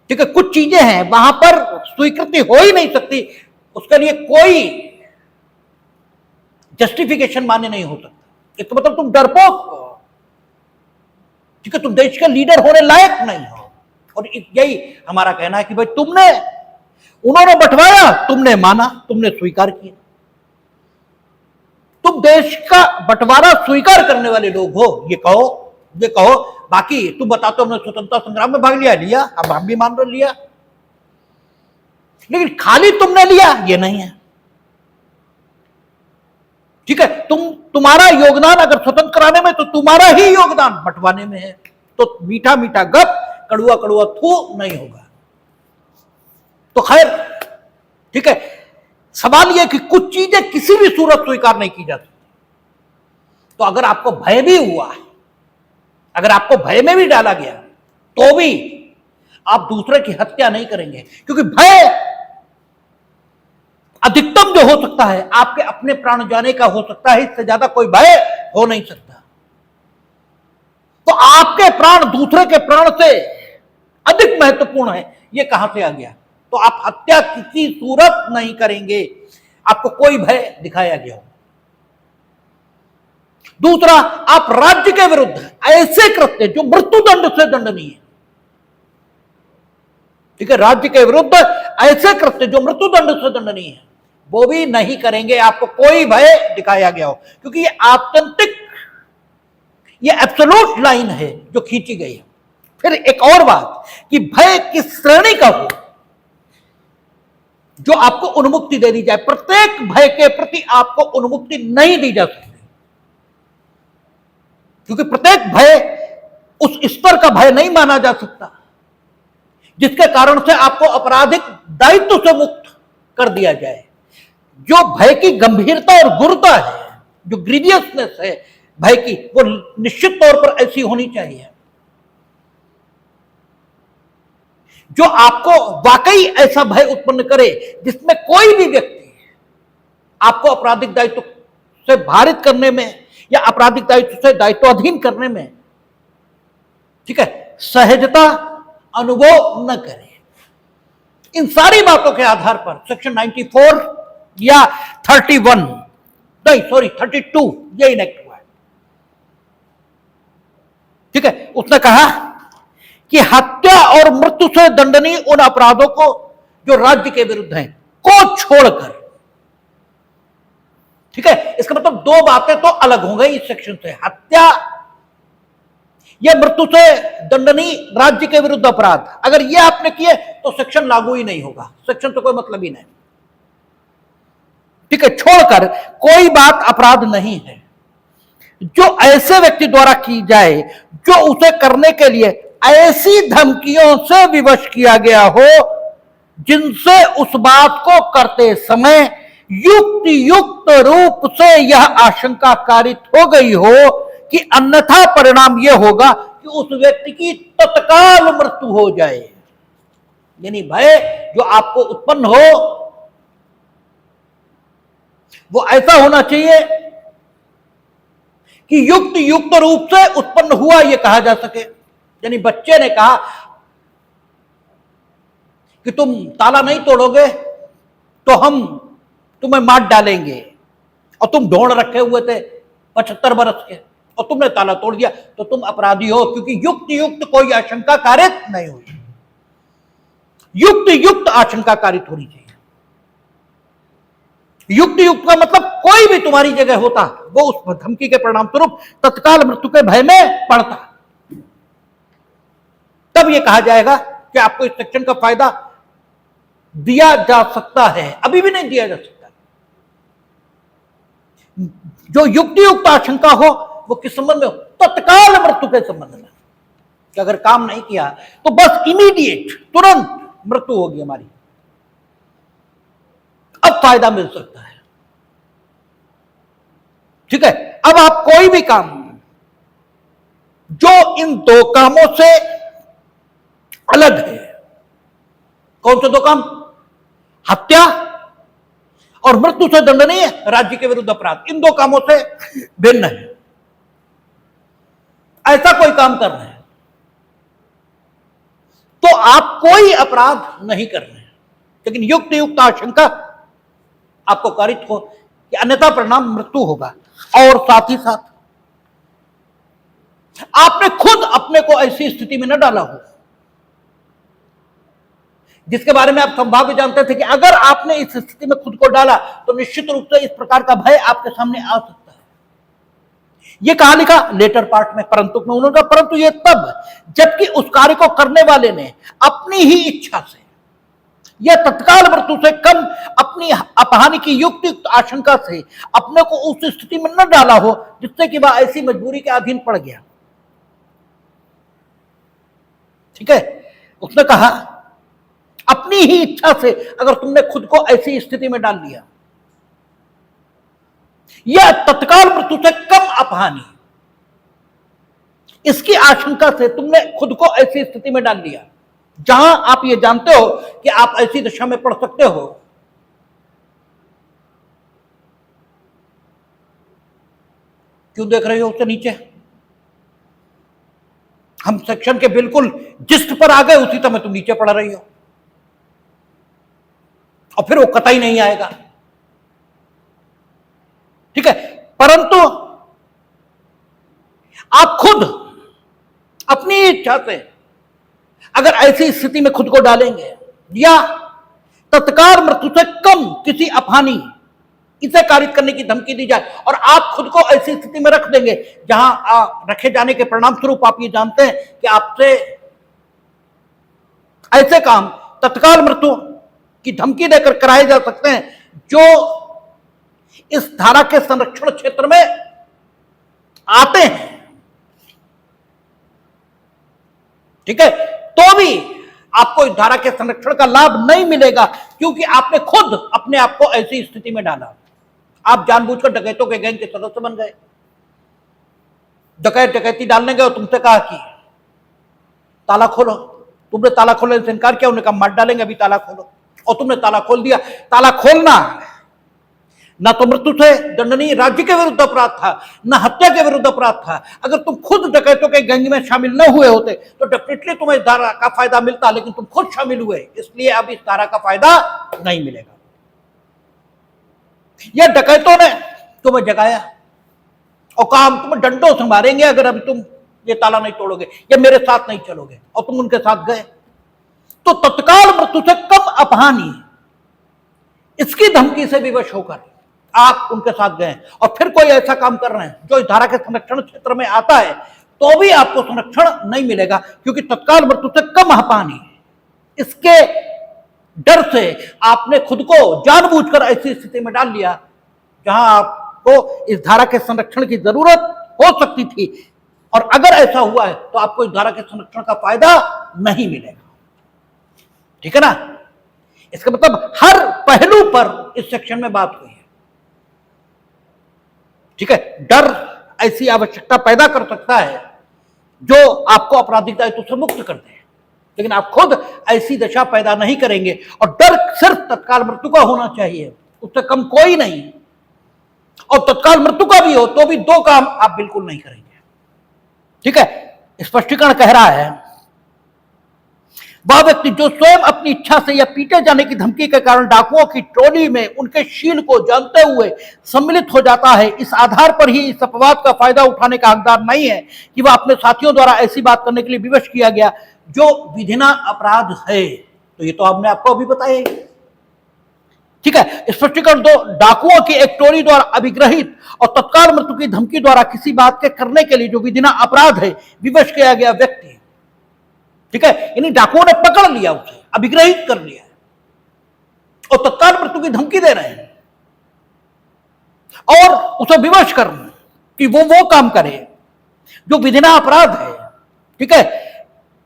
ठीक है। कुछ चीजें हैं वहां पर स्वीकृति हो ही नहीं सकती, उसके लिए कोई जस्टिफिकेशन मान्य नहीं हो सकता। इसका मतलब तुम डरपोक हो, ठीक है, तुम देश का लीडर होने लायक नहीं हो। और यही हमारा कहना है कि भाई उन्होंने बंटवाया, तुमने माना, तुमने स्वीकार किया, तुम देश का बंटवारा स्वीकार करने वाले लोग हो, ये कहो। बाकी तुम बताते हो हमने स्वतंत्रता संग्राम में भाग लिया, अब हम भी मान रहे लिया, लेकिन खाली तुमने लिया ये नहीं है, ठीक है। तुम्हारा योगदान अगर स्वतंत्र कराने में तो तुम्हारा ही योगदान बंटवाने में है, तो मीठा मीठा गप कड़ुआ कड़ुआ थू नहीं होगा। तो खैर ठीक है, सवाल यह कि कुछ चीजें किसी भी सूरत स्वीकार नहीं की जा सकती। तो अगर आपको भय भी हुआ, अगर आपको भय में भी डाला गया, तो भी आप दूसरे की हत्या नहीं करेंगे, क्योंकि भय अधिकतम जो हो सकता है आपके अपने प्राण जाने का हो सकता है, इससे ज्यादा कोई भय हो नहीं सकता। तो आपके प्राण दूसरे के प्राण से अधिक महत्वपूर्ण है, यह कहां से आ गया? तो आप हत्या किसी सूरत नहीं करेंगे, आपको कोई भय दिखाया गया हो। दूसरा, आप राज्य के विरुद्ध ऐसे कृत्य जो मृत्युदंड से दंडनीय है, ठीक है, राज्य के विरुद्ध ऐसे कृत्य जो मृत्युदंड से दंडनीय है, वो भी नहीं करेंगे, आपको कोई भय दिखाया गया हो, क्योंकि ये आत्यंतिक, ये एब्सोल्यूट लाइन है जो खींची गई है। फिर एक और बात कि भय किस श्रेणी का हो जो आपको उन्मुक्ति दे दी जाए। प्रत्येक भय के प्रति आपको उन्मुक्ति नहीं दी जा सकती, क्योंकि प्रत्येक भय उस स्तर का भय नहीं माना जा सकता जिसके कारण से आपको आपराधिक दायित्व से मुक्त कर दिया जाए। जो भय की गंभीरता और गुरुता है, जो ग्रीवियसनेस है भय की, वो निश्चित तौर पर ऐसी होनी चाहिए जो आपको वाकई ऐसा भय उत्पन्न करे जिसमें कोई भी व्यक्ति आपको आपराधिक दायित्व से भारित करने में या आपराधिक दायित्व से दायित्वाधीन करने में, ठीक है, सहजता अनुभव न करें। इन सारी बातों के आधार पर सेक्शन 94 या 31 नहीं सॉरी 32 ये इनेक्ट हुआ है। ठीक है, उसने कहा कि हत्या और मृत्यु से दंडनीय उन अपराधों को जो राज्य के विरुद्ध हैं को छोड़कर, ठीक है, इसका मतलब दो बातें तो अलग हो गई इस सेक्शन से। हत्या या मृत्यु से दंडनीय राज्य के विरुद्ध अपराध अगर ये आपने किए तो सेक्शन लागू ही नहीं होगा, सेक्शन तो कोई मतलब ही नहीं। ठीक है, छोड़कर कोई बात अपराध नहीं है जो ऐसे व्यक्ति द्वारा की जाए जो उसे करने के लिए ऐसी धमकियों से विवश किया गया हो जिनसे उस बात को करते समय युक्त रूप से यह आशंका कारित हो गई हो कि अन्यथा परिणाम यह होगा कि उस व्यक्ति की तत्काल मृत्यु हो जाए। यानी भय जो आपको उत्पन्न हो वो ऐसा होना चाहिए कि युक्त रूप से उत्पन्न हुआ यह कहा जा सके। यानी बच्चे ने कहा कि तुम ताला नहीं तोड़ोगे तो हम तुम्हें मार डालेंगे, और तुम ढोंढ रखे हुए थे 75 बरस के और तुमने ताला तोड़ दिया तो तुम अपराधी हो, क्योंकि युक्त कोई आशंका कारित नहीं हुई। युक्त आशंका कारित होनी चाहिए। युक्त का मतलब कोई भी तुम्हारी जगह होता वो उस धमकी के परिणाम स्वरूप तत्काल मृत्यु के भय में पड़ता, तब यह कहा जाएगा कि आपको इस सेक्शन का फायदा दिया जा सकता है। अभी भी नहीं दिया जा सकता। जो युक्त आशंका हो वो किस संबंध में हो? तत्काल मृत्यु के संबंध में, कि अगर काम नहीं किया तो बस इमीडिएट तुरंत मृत्यु होगी हमारी, अब फायदा मिल सकता है। ठीक है, अब आप कोई भी काम जो इन दो कामों से अलग है, कौन से दो काम? हत्या और मृत्यु से दंडनीय राज्य के विरुद्ध अपराध, इन दो कामों से भिन्न है। ऐसा कोई काम कर रहे हैं तो आप कोई अपराध नहीं कर रहे हैं, लेकिन युक्त आशंका आपको कारित हो कि अन्यथा परिणाम मृत्यु होगा। और साथ ही साथ आपने खुद अपने को ऐसी स्थिति में न डाला हो जिसके बारे में आप संभाव्य जानते थे कि अगर आपने इस स्थिति में खुद को डाला तो निश्चित रूप से इस प्रकार का भय आपके सामने आ सकता है। यह कहा लिखा लेटर पार्ट में परंतु में उन्होंने कहा परंतु यह तब जबकि उस कार्य को करने वाले ने अपनी ही इच्छा से यह तत्काल मृत्यु से कम अपनी अपहानि की युक्त आशंका से अपने को उस स्थिति में न डाला हो जिससे कि वह ऐसी मजबूरी के अधीन पड़ गया। ठीक है, उसने कहा अपनी ही इच्छा से अगर तुमने खुद को ऐसी स्थिति में डाल दिया, यह तत्काल मृत्यु से कम अपहानि, इसकी आशंका से तुमने खुद को ऐसी स्थिति में डाल दिया जहां आप ये जानते हो कि आप ऐसी दशा में पड़ सकते हो, क्यों देख रहे हो उससे नीचे? हम सेक्शन के बिल्कुल जिस्ट पर आ गए, उसी समय तुम नीचे पढ़ रही हो और फिर वो कतई नहीं आएगा। ठीक है, परंतु आप खुद अपनी इच्छा से अगर ऐसी स्थिति में खुद को डालेंगे या तत्काल मृत्यु से कम किसी अपहानि इसे कारित करने की धमकी दी जाए और आप खुद को ऐसी स्थिति में रख देंगे जहां रखे जाने के परिणाम स्वरूप आप ये जानते हैं कि आपसे ऐसे काम तत्काल मृत्यु की धमकी देकर कराए जा सकते हैं जो इस धारा के संरक्षण क्षेत्र में आते हैं। ठीक है, तो भी आपको इस धारा के संरक्षण का लाभ नहीं मिलेगा क्योंकि आपने खुद अपने आप को ऐसी स्थिति में डाला। आप जानबूझकर डकैतों के गैंग के सदस्य बन गए। डकैती डालने गए और तुमसे कहा कि ताला खोलो, तुमने ताला खोलने से इनकार किया, उन्होंने कहा मार डालेंगे, अभी ताला खोलो, और तुमने ताला खोल दिया। ताला खोलना ना तो मृत्यु से दंडनीय राज्य के विरुद्ध अपराध था, ना हत्या के विरुद्ध अपराध था। अगर तुम खुद डकैतों के गैंग में शामिल न हुए होते तो डेफिनेटली तुम्हें इस धारा का फायदा मिलता, लेकिन तुम खुद शामिल हुए, इसलिए अब इस धारा का फायदा नहीं मिलेगा। यह डकैतों ने तुम्हें जगाया और कहा हम तुम्हें डंडों से मारेंगे अगर अभी तुम ये ताला नहीं तोड़ोगे या मेरे साथ नहीं चलोगे, और तुम उनके साथ गए, तो तत्काल मृत्यु से कम अपहानी इसकी धमकी से विवश होकर आप उनके साथ गए और फिर कोई ऐसा काम कर रहे हैं जो इस धारा के संरक्षण क्षेत्र में आता है, तो भी आपको संरक्षण नहीं मिलेगा, क्योंकि तत्काल मृत्यु से कम हानि इसके डर से आपने खुद को जानबूझकर ऐसी स्थिति में डाल लिया जहां आपको इस धारा के संरक्षण की जरूरत हो सकती थी, और अगर ऐसा हुआ है तो आपको इस धारा के संरक्षण का फायदा नहीं मिलेगा। ठीक है ना? इसका मतलब हर पहलू पर इस सेक्शन में बात हुई है। ठीक है, डर ऐसी आवश्यकता पैदा कर सकता है जो आपको आपराधिक दायित्व से मुक्त कर दे, लेकिन आप खुद ऐसी दशा पैदा नहीं करेंगे, और डर सिर्फ तत्काल मृत्यु का होना चाहिए, उससे कम कोई नहीं, और तत्काल मृत्यु का भी हो तो भी दो काम आप बिल्कुल नहीं करेंगे। ठीक है, स्पष्टीकरण कह रहा है वह व्यक्ति जो स्वयं अपनी इच्छा से या पीटे जाने की धमकी के कारण डाकुओं की टोली में उनके शील को जानते हुए सम्मिलित हो जाता है, इस आधार पर ही इस अपवाद का फायदा उठाने का हकदार नहीं है कि वह अपने साथियों द्वारा ऐसी बात करने के लिए विवश किया गया जो विधिना अपराध है। तो ये तो हमने आपको अभी बताया। ठीक है, स्पष्टीकरण दो, डाकुओं की एक टोली द्वारा अभिग्रहित और तत्काल मृत्यु की धमकी द्वारा किसी बात के करने के लिए जो विधिना अपराध है विवश किया गया व्यक्ति, ठीक है, यानी डाकुओं ने पकड़ लिया, उसे अभिग्रहित कर लिया और तत्काल मृत्यु की धमकी दे रहे हैं और उसे विवश कर कि वो काम करे जो विधिना अपराध है। ठीक है,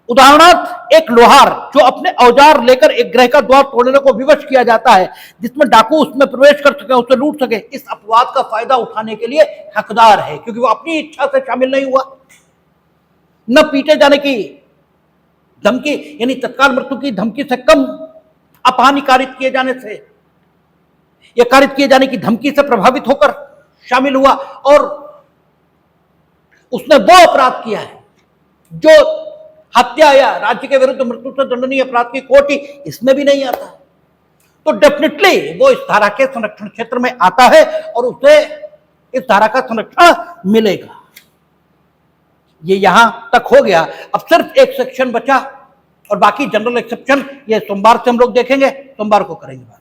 उदाहरणार्थ एक लोहार जो अपने औजार लेकर एक गृह का द्वार तोड़ने को विवश किया जाता है जिसमें डाकू उसमें प्रवेश कर सके, उसे लूट सके, इस अपवाद का फायदा उठाने के लिए हकदार है, क्योंकि वो अपनी इच्छा से शामिल नहीं हुआ, न पीटे जाने की धमकी यानी तत्काल मृत्यु की धमकी से कम अपहानी कारित किए जाने से या कारित किए जाने की धमकी से प्रभावित होकर शामिल हुआ, और उसने वो अपराध किया है जो हत्या या राज्य के विरुद्ध मृत्यु से दंडनीय अपराध की कोटि इसमें भी नहीं आता, तो डेफिनेटली वो इस धारा के संरक्षण क्षेत्र में आता है और उसे इस धारा का संरक्षण मिलेगा। ये यहां तक हो गया। अब सिर्फ एक सेक्शन बचा और बाकी जनरल एक्सेप्शन ये सोमवार से हम लोग देखेंगे, सोमवार को करेंगे बात।